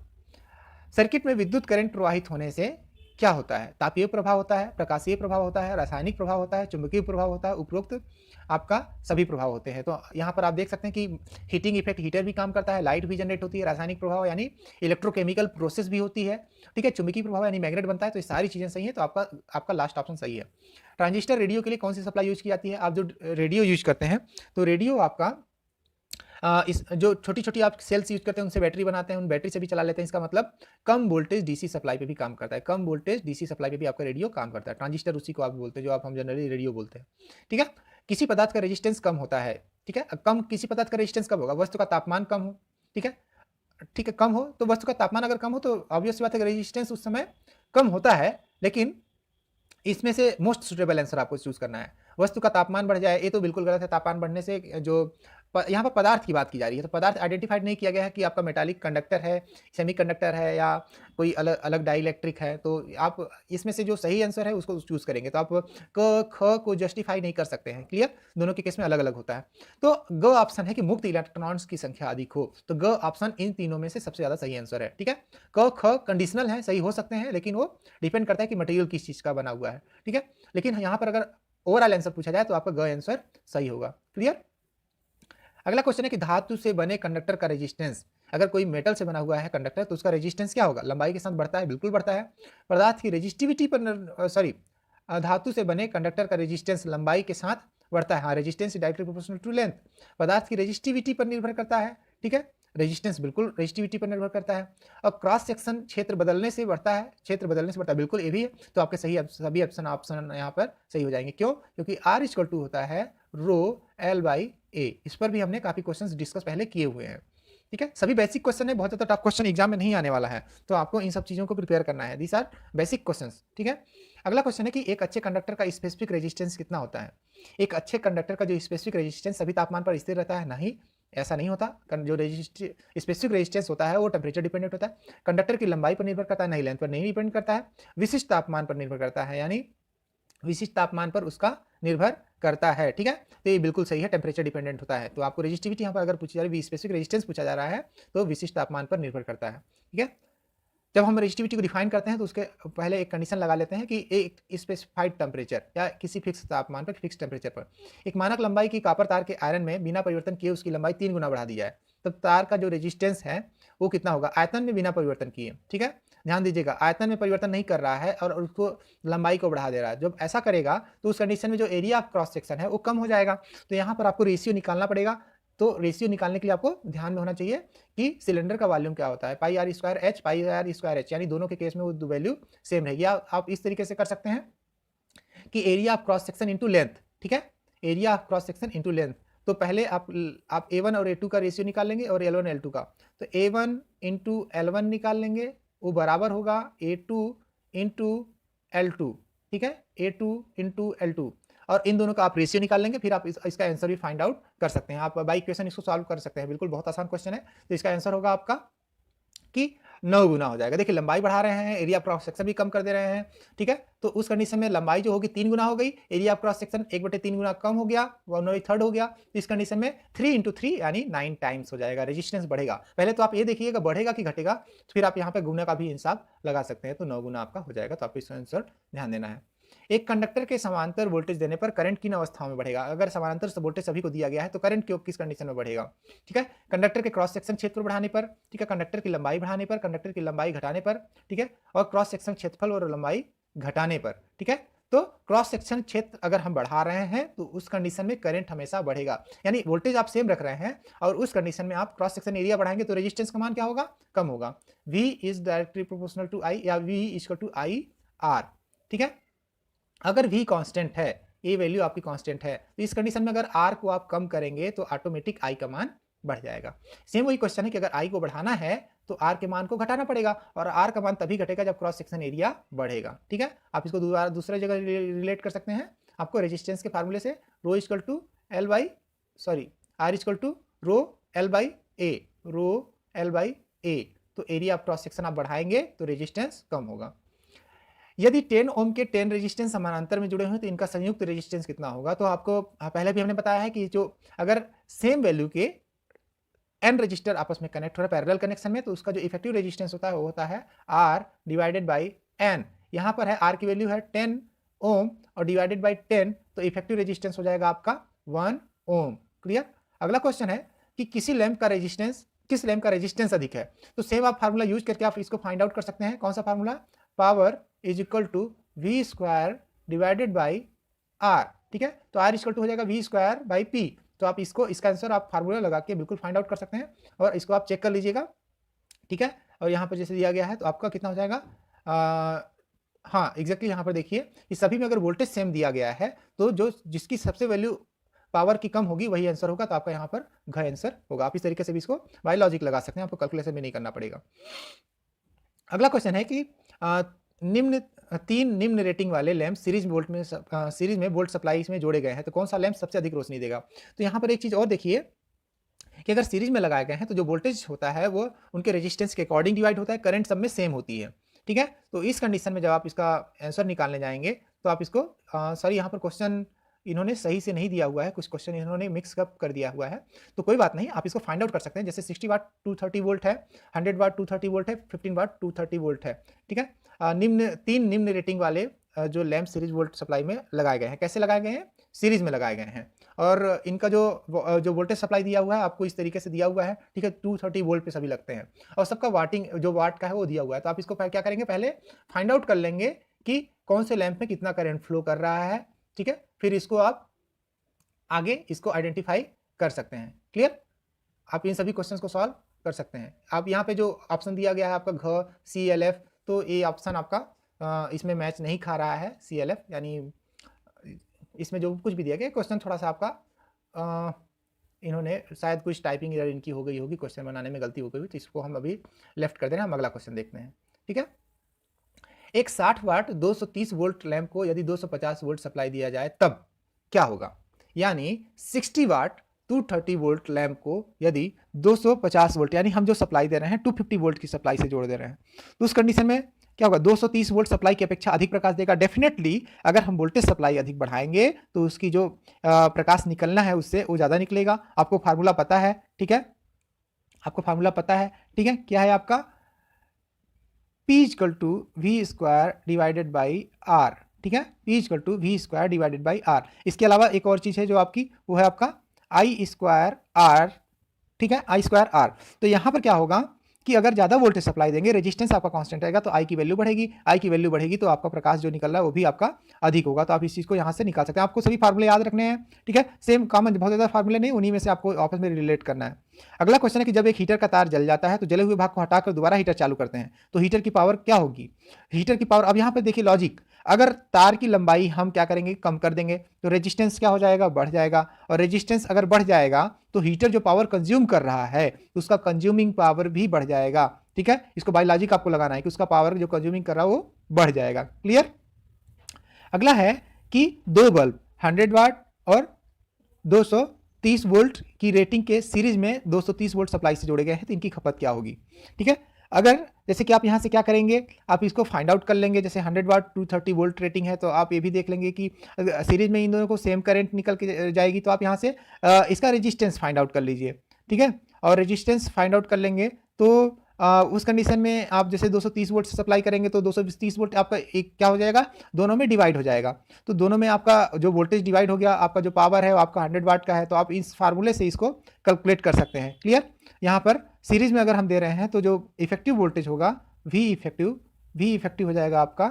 सर्किट में विद्युत करंट प्रवाहित होने से क्या होता है, तापीय प्रभाव होता है, प्रकाशीय प्रभाव होता है, रासायनिक प्रभाव होता है, चुंबकीय प्रभाव होता है, उपरोक्त आपका सभी प्रभाव होते हैं। तो यहाँ पर आप देख सकते हैं कि हीटिंग इफेक्ट, हीटर भी काम करता है, लाइट भी जनरेट होती है, रासायनिक प्रभाव यानी इलेक्ट्रोकेमिकल प्रोसेस भी होती है, ठीक है, चुंबकीय प्रभाव यानी मैग्नेट बनता है। तो ये सारी चीज़ें सही है, तो आपका लास्ट ऑप्शन सही है। ट्रांजिस्टर रेडियो के लिए कौन सी सप्लाई यूज की जाती है, आप जो रेडियो यूज करते हैं तो रेडियो आपका इस जो छोटी छोटी आप सेल्स यूज करते हैं उनसे बैटरी बनाते हैं, उन बैटरी से भी चला लेते हैं। इसका मतलब कम वोल्टेज डीसी सप्लाई पे भी काम करता है, कम वोल्टेज डीसी सप्लाई पे भी आपका रेडियो काम करता है। ट्रांजिस्टर उसी को आप बोलते हैं जो हम जनरली रेडियो बोलते हैं, ठीक है। किसी पदार्थ का रेजिस्टेंस कम होता है, ठीक है, कम किसी पदार्थ का रेजिस्टेंस कब होगा, वस्तु का तापमान कम हो, ठीक है, ठीक है, कम हो, तो वस्तु का तापमान अगर कम हो तो ऑब्वियस बात है रेजिस्टेंस उस समय कम होता है। लेकिन इसमें से मोस्ट सुटेबल आंसर आपको चूज करना है। वस्तु का तापमान बढ़ जाए ये तो बिल्कुल गलत है, तापमान बढ़ने से जो यहाँ पर पदार्थ की बात की जा रही है, तो पदार्थ आइडेंटिफाइड नहीं किया गया है कि आपका मेटालिक कंडक्टर है, सेमीकंडक्टर है या कोई अलग अलग डाइइलेक्ट्रिक है। तो आप इसमें से जो सही आंसर है उसको चूज करेंगे, तो आप क ख को जस्टिफाई नहीं कर सकते हैं, क्लियर, दोनों के केस में अलग अलग होता है। तो ग ऑप्शन है कि मुक्त इलेक्ट्रॉन्स की संख्या अधिक हो, तो ग ऑप्शन इन तीनों में से सबसे ज्यादा सही आंसर है, ठीक है। क ख कंडीशनल है, सही हो सकते हैं लेकिन वो डिपेंड करता है कि मटेरियल किस चीज का बना हुआ है, ठीक है। लेकिन यहाँ पर अगर ओवरऑल आंसर पूछा जाए तो आपका ग आंसर सही होगा, क्लियर। अगला क्वेश्चन है कि धातु से बने कंडक्टर का रेजिस्टेंस, अगर कोई मेटल से बना हुआ है कंडक्टर तो उसका रेजिस्टेंस क्या होगा, लंबाई के साथ बढ़ता है, बिल्कुल बढ़ता है। पदार्थ की रेजिस्टिविटी पर धातु से बने कंडक्टर का रेजिस्टेंस लंबाई के साथ बढ़ता है, हाँ, resistance directly proportional to length. पदार्थ की रेजिस्टिविटी पर निर्भर करता है, ठीक है, रेजिस्टेंस बिल्कुल रेजिस्टिविटी पर निर्भर करता है। और क्रॉस सेक्शन क्षेत्र बदलने से बढ़ता है, क्षेत्र बदलने से बढ़ता है, बिल्कुल ये भी है। तो आपके सभी ऑप्शन यहाँ पर सही हो जाएंगे, क्यों, क्योंकि R = होता है रो L/A। इस पर भी हमने काफी क्वेश्चंस डिस्कस पहले किए हुए हैं, ठीक है। सभी बेसिक क्वेश्चन है, बहुत ज्यादा टफ क्वेश्चन एग्जाम में नहीं आने वाला है, तो आपको इन सब चीजों को प्रिपेयर करना है, दिस आर बेसिक क्वेश्चंस, ठीक है। अगला क्वेश्चन है कि एक अच्छे कंडक्टर का स्पेसिफिक रेजिस्टेंस कितना होता है। एक अच्छे कंडक्टर का जो स्पेसिफिक रेजिस्टेंस सभी तापमान पर स्थिर रहता है, नहीं, ऐसा नहीं होता। जो स्पेसिफिक रेजिस्टेंस होता है वो टेम्परेचर डिपेंडेंट होता है। कंडक्टर की लंबाई पर निर्भर करता है, नहीं, लेंथ पर नहीं डिपेंड करता है। विशिष्ट तापमान पर निर्भर करता है, यानी विशिष्ट तापमान पर उसका निर्भर करता है, ठीक है। तो ये बिल्कुल सही है, टेम्परेचर डिपेंडेंट होता है। तो आपको रेजिस्टिविटी यहाँ पर अगर पूछी जा रही है, स्पेसिफिक रेजिस्टेंस पूछा जा रहा है तो विशिष्ट तापमान पर निर्भर करता है, ठीक है। जब हम रेजिस्टिविटी को डिफाइन करते हैं तो उसके पहले एक कंडीशन लगा लेते हैं कि एक स्पेसिफाइड टेम्परेचर या किसी फिक्स तापमान पर, फिक्स टेम्परेचर पर एक मानक लंबाई की कॉपर तार के आयरन में बिना परिवर्तन किए उसकी लंबाई 3 गुना बढ़ा दी जाए, तब तार का जो रेजिस्टेंस है वो कितना होगा, आयतन में बिना परिवर्तन किए, ठीक है। ध्यान दीजिएगा, आयतन में परिवर्तन नहीं कर रहा है और उसको लंबाई को बढ़ा दे रहा है। जब ऐसा करेगा तो उस कंडीशन में जो एरिया ऑफ क्रॉस सेक्शन है वो कम हो जाएगा। तो यहाँ पर आपको रेशियो निकालना पड़ेगा। तो रेशियो निकालने के लिए आपको ध्यान में होना चाहिए कि सिलेंडर का वॉल्यूम क्या होता है, πr²h πr²h, यानी दोनों के केस में वो वैल्यू सेम रहेगी। आप इस तरीके से कर सकते हैं कि area of cross section into length, ठीक है, area of cross section into length. तो पहले आप A1 और A2 का रेशियो निकाल लेंगे और L1 L2 का, तो A1 इंटू L1 निकाल लेंगे, वो बराबर होगा A2 इंटू L2, ठीक है, A2 इंटू L2, और इन दोनों का आप रेशियो निकाल लेंगे, फिर आप इसका आंसर भी फाइंड आउट कर सकते हैं। आप बाई इक्वेशन इसको सॉल्व कर सकते हैं, बिल्कुल बहुत आसान क्वेश्चन है। तो इसका आंसर होगा आपका कि 9 गुना हो जाएगा। देखिए लंबाई बढ़ा रहे हैं, एरिया क्रॉस सेक्शन भी कम कर दे रहे हैं, ठीक है। तो उस कंडीशन में लंबाई जो होगी 3 गुना हो गई, एरिया क्रॉस सेक्शन 1/3 गुना कम हो गया, 1/3 हो गया। तो इस कंडीशन में 3 × 3 यानी 9 टाइम्स हो जाएगा, रेजिस्टेंस बढ़ेगा। पहले तो आप ये देखिएगा बढ़ेगा कि घटेगा, तो फिर आप यहाँ पे गुना का भी हिसाब लगा सकते हैं। तो 9 गुना आपका हो जाएगा। तो आपको इसका आंसर ध्यान देना है। एक कंडक्टर के समांतर वोल्टेज देने पर करंट किन अवस्थाओं में बढ़ेगा? अगर समांतर वोल्टेज सभी को दिया गया है तो करंट किस कंडीशन में बढ़ेगा? ठीक है, कंडक्टर के क्रॉस सेक्शन क्षेत्र बढ़ाने पर, ठीक है, कंडक्टर की लंबाई बढ़ाने पर, कंडक्टर की लंबाई घटाने पर, ठीक है, और क्रॉस सेक्शन क्षेत्रफल और लंबाई घटाने पर, ठीक है। तो क्रॉस सेक्शन क्षेत्र अगर हम बढ़ा रहे हैं तो उस कंडीशन में करंट हमेशा बढ़ेगा, यानी वोल्टेज आप सेम रख रहे हैं और उस कंडीशन में आप क्रॉस सेक्शन एरिया बढ़ाएंगे तो रेजिस्टेंस का मान क्या होगा? कम होगा। V is directly proportional to I या V equal to I R, ठीक है। अगर V कांस्टेंट है, ये वैल्यू आपकी कांस्टेंट है, तो इस कंडीशन में अगर R को आप कम करेंगे तो ऑटोमेटिक I का मान बढ़ जाएगा। सेम वही क्वेश्चन है कि अगर I को बढ़ाना है तो R के मान को घटाना पड़ेगा और R का मान तभी घटेगा जब क्रॉस सेक्शन एरिया बढ़ेगा, ठीक है। आप इसको दूसरे जगह रिलेट कर सकते हैं। आपको रेजिस्टेंस के फार्मूले से rho equal to R equal to rho L by A, तो एरिया ऑफ क्रॉस सेक्शन आप बढ़ाएंगे तो रेजिस्टेंस कम होगा। यदि 10 ओम के 10 रेजिस्टेंस समानांतर में जुड़े हुए तो इनका संयुक्त रेजिस्टेंस कितना होगा? तो आपको पहले भी हमने बताया है कि जो अगर सेम वैल्यू के n रजिस्टर आपस में कनेक्ट हो रहा है पैरेलल कनेक्शन में, तो उसका जो इफेक्टिव रेजिस्टेंस होता है वो होता है R डिवाइडेड बाई n। यहाँ पर है R की वैल्यू है 10 ओम और डिवाइडेड बाई 10, तो इफेक्टिव रेजिस्टेंस हो जाएगा आपका 1 ओम। क्लियर। अगला क्वेश्चन है कि किस लैंप का रेजिस्टेंस अधिक है? तो सेम आप फार्मूला यूज करके आप इसको फाइंड आउट कर सकते हैं। कौन सा formula? Power is equal to V square divided by R, ठीक है। तो R इक्वल टू हो जाएगा V स्क्वायर बाई P। तो आप इसका आंसर आप फार्मूला लगा के बिल्कुल फाइंड आउट कर सकते हैं और इसको आप चेक कर लीजिएगा, ठीक है। और यहाँ पर जैसे दिया गया है तो आपका कितना हो जाएगा? हाँ एग्जैक्टली यहाँ पर देखिए इस सभी में अगर वोल्टेज सेम दिया गया है तो जिसकी सबसे वैल्यू पावर की कम होगी वही आंसर होगा। तो आपका यहाँ पर घ आंसर होगा। आप इस तरीके से भी इसको बाय लॉजिक लगा सकते हैं, आपको कैलकुलेशन भी नहीं करना पड़ेगा। अगला क्वेश्चन है कि तीन निम्न रेटिंग वाले लैंप सीरीज में वोल्ट सप्लाई में जोड़े गए हैं, तो कौन सा लैंप सबसे अधिक रोशनी देगा? तो यहाँ पर एक चीज और देखिए कि अगर सीरीज में लगाए गए हैं तो जो वोल्टेज होता है वो उनके रेजिस्टेंस के अकॉर्डिंग डिवाइड होता है, करंट सब में सेम होती है, ठीक है। तो इस कंडीशन में जब आप इसका आंसर निकालने जाएंगे तो आप इसको सॉरी यहाँ पर क्वेश्चन इन्होंने सही से नहीं दिया हुआ है, कुछ क्वेश्चन इन्होंने मिक्स अप कर दिया हुआ है, तो कोई बात नहीं, आप इसको फाइंड आउट कर सकते हैं। जैसे 60 वाट 230 वोल्ट है, 100 वाट 230 वोल्ट है, 15 वाट 230 वोल्ट है, ठीक है। तीन निम्न रेटिंग वाले जो लैंप सीरीज वोल्ट सप्लाई में लगाए गए हैं। कैसे लगाए गए हैं? सीरीज में लगाए गए हैं और इनका जो वोल्टेज सप्लाई दिया हुआ है आपको इस तरीके से दिया हुआ है, ठीक है। 230 वोल्ट पे सभी लगते हैं और सबका वाटिंग जो वाट का है वो दिया हुआ है। तो आप इसको क्या करेंगे, पहले फाइंड आउट कर लेंगे कि कौन से लैंप में कितना करंट फ्लो कर रहा है, ठीक है। फिर इसको आप आगे इसको आइडेंटिफाई कर सकते हैं। क्लियर। आप इन सभी क्वेश्चंस को सॉल्व कर सकते हैं। आप यहाँ पे जो ऑप्शन दिया गया है आपका घ CLF, तो ये ऑप्शन आपका इसमें मैच नहीं खा रहा है। CLF यानी इसमें जो कुछ भी दिया गया क्वेश्चन थोड़ा सा आपका इन्होंने शायद कुछ टाइपिंग एरर इनकी हो गई होगी, क्वेश्चन बनाने में गलती हो गई हुई, तो इसको हम अभी लेफ्ट कर दे रहे हैं। हम अगला क्वेश्चन देखते हैं, ठीक है। एक 60 वाट 230 वोल्ट लैंप को यदि 250 वोल्ट सप्लाई दिया जाए तब क्या होगा? यानी 60 वाट 230 वोल्ट लैंप को यदि 250 वोल्ट यानी हम जो सप्लाई दे रहे हैं 250 वोल्ट की सप्लाई से जोड़ दे रहे हैं, तो उस कंडीशन में क्या होगा? 230 वोल्ट सप्लाई की अपेक्षा अधिक प्रकाश देगा। डेफिनेटली अगर हम वोल्टेज सप्लाई अधिक बढ़ाएंगे तो उसकी जो प्रकाश निकलना है उससे वो ज़्यादा निकलेगा। आपको फार्मूला पता है, ठीक है, आपको फार्मूला पता है, ठीक है। क्या है आपका? P equal to V square divided by R, ठीक है। P equal to V square divided by R। इसके अलावा एक और चीज़ है जो आपकी, वो है आपका I स्क्वायर R, ठीक है, I स्क्वायर R। तो यहाँ पर क्या होगा कि अगर ज़्यादा वोल्टेज सप्लाई देंगे, रेजिस्टेंस आपका कांस्टेंट रहेगा, तो I की वैल्यू बढ़ेगी। I की वैल्यू बढ़ेगी तो आपका प्रकाश जो निकल रहा है वो भी आपका अधिक होगा। तो आप इस चीज़ को यहाँ से निकाल सकते हैं। आपको सभी फार्मूले याद रखने हैं, ठीक है। सेम कॉमन, बहुत ज़्यादा फार्मूले नहीं, उन्हीं में से आपको आपस में रिलेट करना है। अगला क्वेश्चन है कि जब एक हीटर का तार जल जाता है तो जले हुए भाग को हटाकर दोबारा हीटर चालू करते हैं, तो हीटर की पावर क्या होगी? हीटर की पावर, अब यहाँ पर देखिए लॉजिक, अगर तार की लंबाई हम क्या करेंगे, कम कर देंगे, तो रेजिस्टेंस क्या हो जाएगा? बढ़ जाएगा। और रेजिस्टेंस अगर बढ़ जाएगा तो हीटर जो पावर कंज्यूम कर रहा है उसका कंज्यूमिंग पावर भी बढ़ जाएगा, ठीक है। इसको बाय लॉजिक आपको लगाना है कि उसका पावर जो कंज्यूमिंग कर रहा है वो बढ़ जाएगा। क्लियर। अगला है कि दो बल्ब 100 वाट और 230 वोल्ट की रेटिंग के सीरीज में 230 वोल्ट सप्लाई से जोड़े गए हैं, तो इनकी खपत क्या होगी? ठीक है। अगर जैसे कि आप यहाँ से क्या करेंगे, आप इसको फाइंड आउट कर लेंगे, जैसे 100 वाट 230 वोल्ट रेटिंग है, तो आप ये भी देख लेंगे कि सीरीज में इन दोनों को सेम करंट निकल के जाएगी, तो आप यहाँ से इसका रेजिस्टेंस फाइंड आउट कर लीजिए, ठीक है। और रेजिस्टेंस फाइंड आउट कर लेंगे तो उस कंडीशन में आप जैसे 230 वोल्ट से सप्लाई करेंगे तो 230 वोल्ट आपका एक क्या हो जाएगा, दोनों में डिवाइड हो जाएगा। तो दोनों में आपका जो वोल्टेज डिवाइड हो गया, आपका जो पावर है वो आपका 100 वाट का है, तो आप इस फार्मूले से इसको कैलकुलेट कर सकते हैं। क्लियर। यहाँ पर सीरीज में अगर हम दे रहे हैं तो जो इफेक्टिव वोल्टेज होगा वी इफेक्टिव हो जाएगा आपका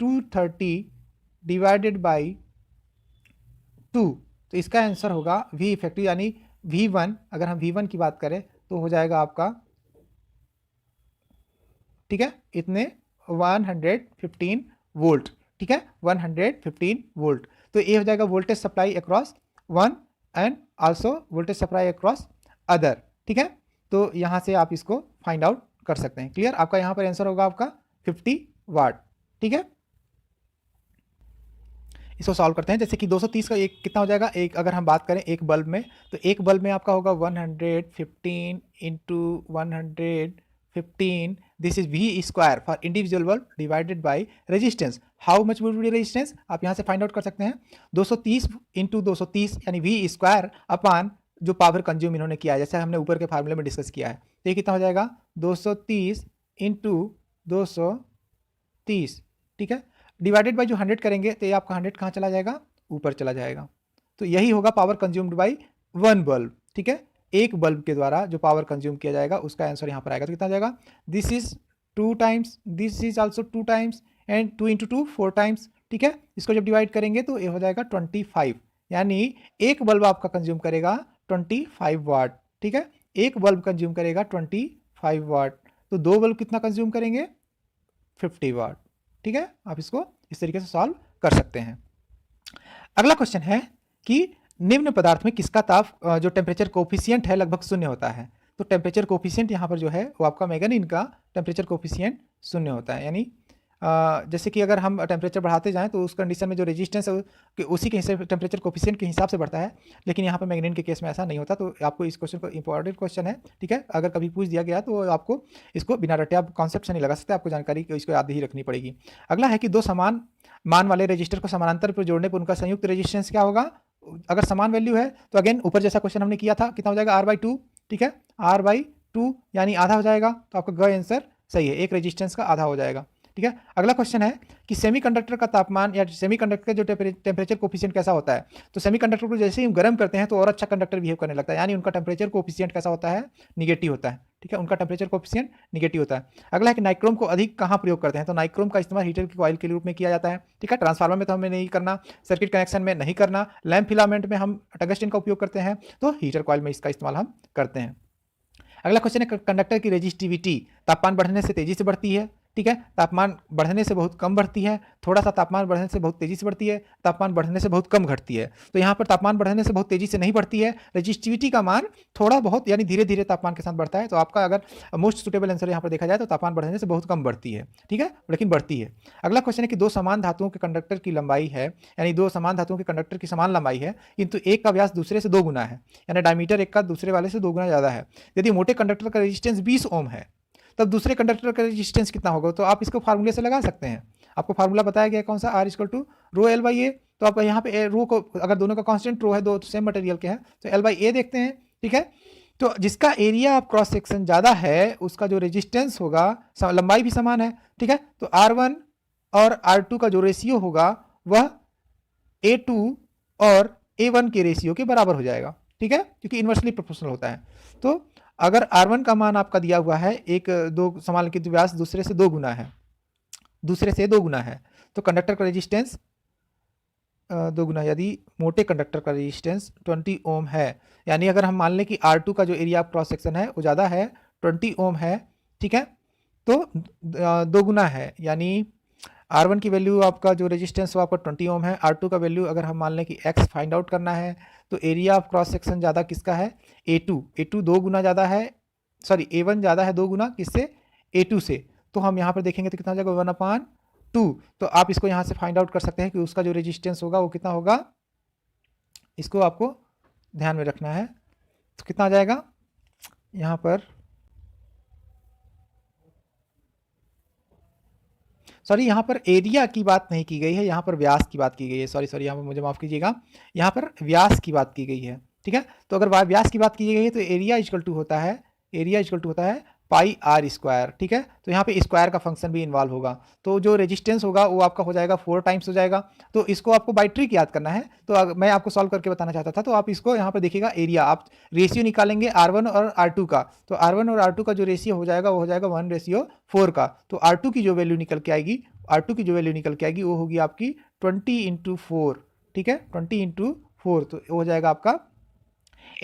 230 डिवाइडेड बाई 2। तो इसका आंसर होगा वी इफेक्टिव यानी V1, अगर हम V1 की बात करें तो हो जाएगा आपका, ठीक है, इतने 115 वोल्ट, ठीक है, 115 वोल्ट। तो ये हो जाएगा voltage supply across one and also voltage supply across other, ठीक है। तो यहाँ से आप इसको फाइंड आउट कर सकते हैं। क्लियर। आपका यहाँ पर आंसर होगा आपका 50 वाट, ठीक है। इसको सॉल्व करते हैं। जैसे कि 230 का एक कितना हो जाएगा, एक अगर हम बात करें एक बल्ब में, तो एक बल्ब में आपका होगा 115 into 115, this is V square for individual bulb divided by resistance. How much would be resistance, आप यहाँ से फाइंड आउट कर सकते हैं। 230 इंटू 230 यानी वी स्क्वायर अपान जो पावर कंज्यूम इन्होंने किया है, जैसे हमने ऊपर के फार्मूले में डिस्कस किया है। तो ये कितना हो जाएगा 230 इंटू 230, ठीक है, डिवाइडेड बाई जो 100 करेंगे तो ये आपका 100 कहाँ चला जाएगा, ऊपर चला जाएगा। तो यही होगा power consumed by one bulb, ठीक है। एक बल्ब के द्वारा जो पावर कंज्यूम किया जाएगा उसका आंसर यहाँ पर आएगा। तो कितना जाएगा, this is 2 times, this is also 2 times and 2 into 2 4 times, ठीक है। इसको जब डिवाइड करेंगे तो ये हो जाएगा 25, यानी एक बल्ब आपका कंज्यूम करेगा 25 वाट, ठीक है। एक बल्ब कंज्यूम करेगा 25 वाट, तो दो बल्ब कितना कंज्यूम करेंगे 50 वाट, ठीक है। आप इसको इस तरीके से सॉल्व कर सकते हैं। अगला क्वेश्चन है कि निम्न पदार्थ में किसका ताप जो टेम्परेचर कोफिशिएंट है लगभग शून्य होता है। तो टेम्परेचर कोफिशिएंट यहाँ पर जो है वो आपका मैंगनीज का टेम्परेचर कोफिशिएंट शून्य होता है, यानी जैसे कि अगर हम टेम्परेचर बढ़ाते जाएं तो उस कंडीशन में जो रेजिस्टेंस है उसी के हिसाब टेम्परेचर कोफिशिएंट के हिसाब से बढ़ता है, लेकिन यहाँ पर मैंगनीज के केस में ऐसा नहीं होता। तो आपको इस क्वेश्चन को इंपॉर्टेंट क्वेश्चन है, ठीक है। अगर कभी पूछ दिया गया तो आपको इसको बिना रटे आप कॉन्सेप्ट से नहीं लगा सकते, आपको जानकारी इसको याद ही रखनी पड़ेगी। अगला है कि दो समान मान वाले रजिस्टर को समानांतर पर जोड़ने पर उनका संयुक्त रेजिस्टेंस क्या होगा। अगर समान वैल्यू है तो अगेन ऊपर जैसा क्वेश्चन हमने किया था, कितना हो जाएगा R/2, ठीक है, R/2 यानी आधा हो जाएगा। तो आपका ग आंसर सही है, एक रेजिस्टेंस का आधा हो जाएगा, ठीक है। अगला क्वेश्चन है कि सेमीकंडक्टर का तापमान या सेमीकंडक्टर का जो टेम्परेचर कोफिशिएंट कैसा होता है। तो सेमीकंडक्टर को जैसे ही हम गर्म करते हैं तो और अच्छा कंडक्टर बिहेव करने लगता है, यानी उनका टेम्परेचर कोफिशिएंट कैसा होता है, निगेटिव होता है, ठीक है, उनका टेम्परेचर कोफिशिएंट निगेटिव होता है। अगला है कि नाइक्रोम को अधिक कहाँ प्रयोग करते हैं। तो नाइक्रोम का इस्तेमाल हीटर की कॉइल के रूप में किया जाता है, ठीक है। ट्रांसफार्मर में तो हमें नहीं करना, सर्किट कनेक्शन में नहीं करना, लैंप फिलामेंट में हम टंगस्टन का उपयोग करते हैं, तो हीटर कॉइल में इसका इस्तेमाल हम करते हैं। अगला क्वेश्चन है कंडक्टर की रेजिस्टिविटी तापमान बढ़ने से तेजी से बढ़ती है, ठीक है, तापमान बढ़ने से बहुत कम बढ़ती है, थोड़ा सा तापमान बढ़ने से बहुत तेजी से बढ़ती है, तापमान बढ़ने से बहुत कम घटती है। तो यहाँ पर तापमान बढ़ने से बहुत तेजी से नहीं बढ़ती है, रेजिस्टिविटी का मान थोड़ा बहुत यानी धीरे धीरे तापमान के साथ बढ़ता है। तो आपका अगर मोस्ट सुटेबल आंसर यहाँ पर देखा जाए तो तापमान बढ़ने से बहुत कम बढ़ती है, ठीक है, लेकिन बढ़ती है। अगला क्वेश्चन है कि दो समान धातुओं के कंडक्टर की लंबाई है, यानी दो समान धातुओं के कंडक्टर की समान लंबाई है, किंतु एक का व्यास दूसरे से 2 गुना है, यानी डायमीटर एक का दूसरे वाले से 2 गुना ज़्यादा है। यदि मोटे कंडक्टर का रेजिस्टेंस 20 ओम है तब दूसरे कंडक्टर का रेजिस्टेंस कितना होगा। तो आप इसको फार्मूले से लगा सकते हैं। आपको फार्मूला बताया गया कौन सा, R=ρL/A। तो आप यहाँ पे रो को अगर दोनों का कांस्टेंट रो है, दो सेम मटेरियल के हैं, तो L/A देखते हैं, ठीक है। तो जिसका एरिया ऑफ क्रॉस सेक्शन ज़्यादा है उसका जो रेजिस्टेंस होगा, लंबाई भी समान है, ठीक है। तो R1 और R2 का जो रेशियो होगा वह A2 और A1 के रेशियो के बराबर हो जाएगा, ठीक है, क्योंकि इन्वर्सली प्रोपोर्शनल होता है। तो अगर R1 का मान आपका दिया हुआ है एक दो समान के व्यास दूसरे से 2 गुना है, तो कंडक्टर का रेजिस्टेंस 2 गुना, यदि मोटे कंडक्टर का रेजिस्टेंस 20 ओम है, यानी अगर हम मान लें कि R2 का जो एरिया ऑफ क्रॉस सेक्शन है वो ज़्यादा है, 20 ओम है, ठीक है, तो 2 गुना है, यानी R1 की वैल्यू आपका जो रेजिस्टेंस वो आपका 20 ओम है, R2 का वैल्यू अगर हम मान लें कि X फाइंड आउट करना है, तो एरिया ऑफ क्रॉस सेक्शन ज़्यादा किसका है, A2 2 गुना ज़्यादा है, सॉरी A1 ज़्यादा है 2 गुना किससे, A2 से। तो हम यहाँ पर देखेंगे तो कितना हो जाएगा 1/2। तो आप इसको यहाँ से फाइंड आउट कर सकते हैं कि उसका जो रेजिस्टेंस होगा वो कितना होगा, इसको आपको ध्यान में रखना है। तो कितना आ जाएगा यहाँ पर सॉरी यहाँ पर एरिया की बात नहीं की गई है, यहाँ पर व्यास की बात की गई है। सॉरी यहाँ पर मुझे माफ़ कीजिएगा, यहाँ पर व्यास की बात की गई है। ठीक है, तो अगर व्यास की बात की गई है तो एरिया इक्वल टू होता है, एरिया इक्वल टू होता है पाई आर स्क्वायर। ठीक है, तो यहाँ पे स्क्वायर का फंक्शन भी इन्वॉल्व होगा, तो जो रेजिस्टेंस होगा वो आपका हो जाएगा 4 टाइम्स हो जाएगा। तो इसको आपको बाई ट्रिक याद करना है, तो मैं आपको सॉल्व करके बताना चाहता था। तो आप इसको यहाँ पर देखिएगा, एरिया आप रेशियो निकालेंगे R1 और R2 का, तो R1 और R2 का जो रेशियो हो जाएगा वो हो जाएगा 1:4 का। तो R2 की जो वैल्यू निकल के आएगी, R2 की जो वैल्यू निकल के आएगी वो होगी आपकी 20/4। ठीक है, 20/4, तो हो जाएगा आपका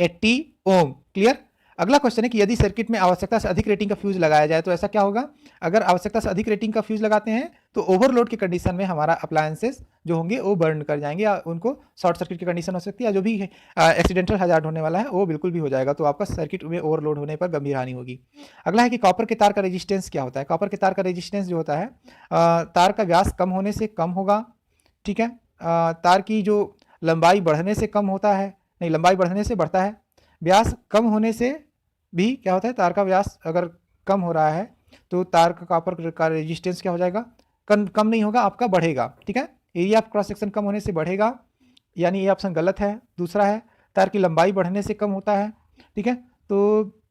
80 ओम। क्लियर। अगला क्वेश्चन है कि यदि सर्किट में आवश्यकता से अधिक रेटिंग का फ्यूज लगाया जाए तो ऐसा क्या होगा। अगर आवश्यकता से अधिक रेटिंग का फ्यूज लगाते हैं तो ओवरलोड की कंडीशन में हमारा अप्लायंसेस जो होंगे वो बर्न कर जाएंगे, या उनको शॉर्ट सर्किट की कंडीशन हो सकती है, या जो भी एक्सीडेंटल हजार्ड होने वाला है वो बिल्कुल भी हो जाएगा। तो आपका सर्किट में ओवरलोड होने पर गंभीर हानि होगी। अगला है कि कॉपर के तार का रेजिस्टेंस क्या होता है। कॉपर के तार का रेजिस्टेंस जो होता है, तार का व्यास कम होने से कम होगा। ठीक है, तार की जो लंबाई बढ़ने से कम होता है, नहीं, लंबाई बढ़ने से बढ़ता है। व्यास कम होने से भी क्या होता है, तार का व्यास अगर कम हो रहा है तो तार का कॉपर का रेजिस्टेंस क्या हो जाएगा, कम नहीं होगा, आपका बढ़ेगा। ठीक है, एरिया ऑफ क्रॉस सेक्शन कम होने से बढ़ेगा, यानी ये ऑप्शन गलत है। दूसरा है तार की लंबाई बढ़ने से कम होता है। ठीक है, तो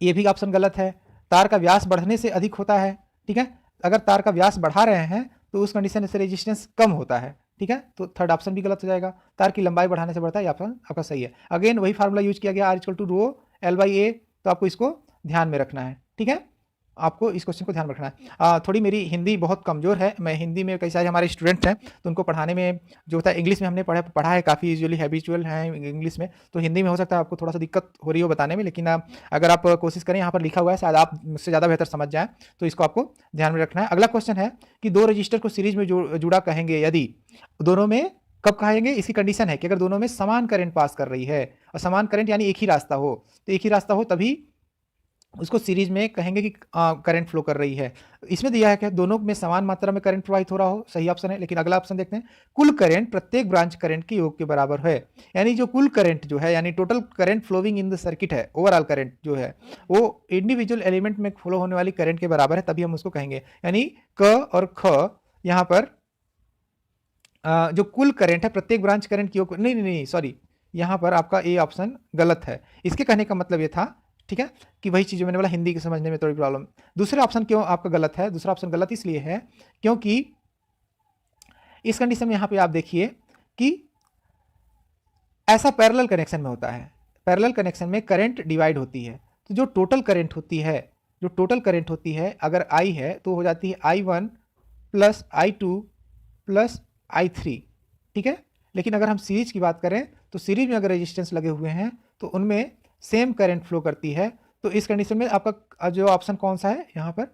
ये भी ऑप्शन गलत है। तार का व्यास बढ़ने से अधिक होता है। ठीक है, अगर तार का व्यास बढ़ा रहे हैं तो उस कंडीशन से रेजिस्टेंस कम होता है। ठीक है, तो थर्ड ऑप्शन भी गलत हो जाएगा। तार की लंबाई बढ़ाने से बढ़ता है, ये ऑप्शन आपका सही है। अगेन वही फार्मूला यूज किया गया, R=ρ L/A, तो आपको इसको ध्यान में रखना है। ठीक है, आपको इस क्वेश्चन को ध्यान में रखना है। थोड़ी मेरी हिंदी बहुत कमज़ोर है, मैं हिंदी में कई सारे हमारे स्टूडेंट्स हैं तो उनको पढ़ाने में जो होता है, इंग्लिश में हमने पढ़ा है, काफ़ी यूजुअली हैबिचुअल हैं इंग्लिश में, तो हिंदी में हो सकता है आपको थोड़ा सा दिक्कत हो रही हो बताने में, लेकिन अगर आप कोशिश करें, यहाँ पर लिखा हुआ है, शायद आप मुझसे ज़्यादा बेहतर समझ जाएँ, तो इसको आपको ध्यान में रखना है। अगला क्वेश्चन है कि दो रजिस्टर को सीरीज में जुड़ा कहेंगे यदि दोनों में, कब कहेंगे, इसकी कंडीशन है कि अगर दोनों में समान करंट पास कर रही है, और समान करंट यानी एक ही रास्ता हो, तो एक ही रास्ता हो तभी उसको सीरीज में कहेंगे कि करंट फ्लो कर रही है। इसमें दिया है कि दोनों में समान मात्रा में करंट प्रवाहित हो रहा हो, सही ऑप्शन है। लेकिन अगला ऑप्शन देखते हैं, कुल करंट प्रत्येक ब्रांच करंट के योग के बराबर है, यानी जो कुल करंट जो है, यानी total current flowing in the circuit है, ओवरऑल करंट जो है वो इंडिविजुअल एलिमेंट में फ्लो होने वाली करंट के बराबर है, तभी हम उसको कहेंगे। यानी क और ख यहाँ पर जो कुल करंट है प्रत्येक ब्रांच करंट की योग, नहीं सॉरी, यहाँ पर आपका ए ऑप्शन गलत है। इसके कहने का मतलब ये था, ठीक है, कि वही चीज़ मैंने बोला, हिंदी के समझने में थोड़ी प्रॉब्लम। दूसरा ऑप्शन क्यों आपका गलत है, दूसरा ऑप्शन गलत इसलिए है क्योंकि इस कंडीशन में यहाँ पे आप देखिए कि ऐसा पैरेलल कनेक्शन में होता है, पैरेलल कनेक्शन में करंट डिवाइड होती है, तो जो टोटल करंट होती है, जो टोटल करंट होती है अगर I है तो हो जाती है I1 + I2 + I3। ठीक है, लेकिन अगर हम सीरीज की बात करें तो सीरीज में अगर रेजिस्टेंस लगे हुए हैं तो उनमें सेम करंट फ्लो करती है। तो इस कंडीशन में आपका जो ऑप्शन कौन सा है यहाँ पर,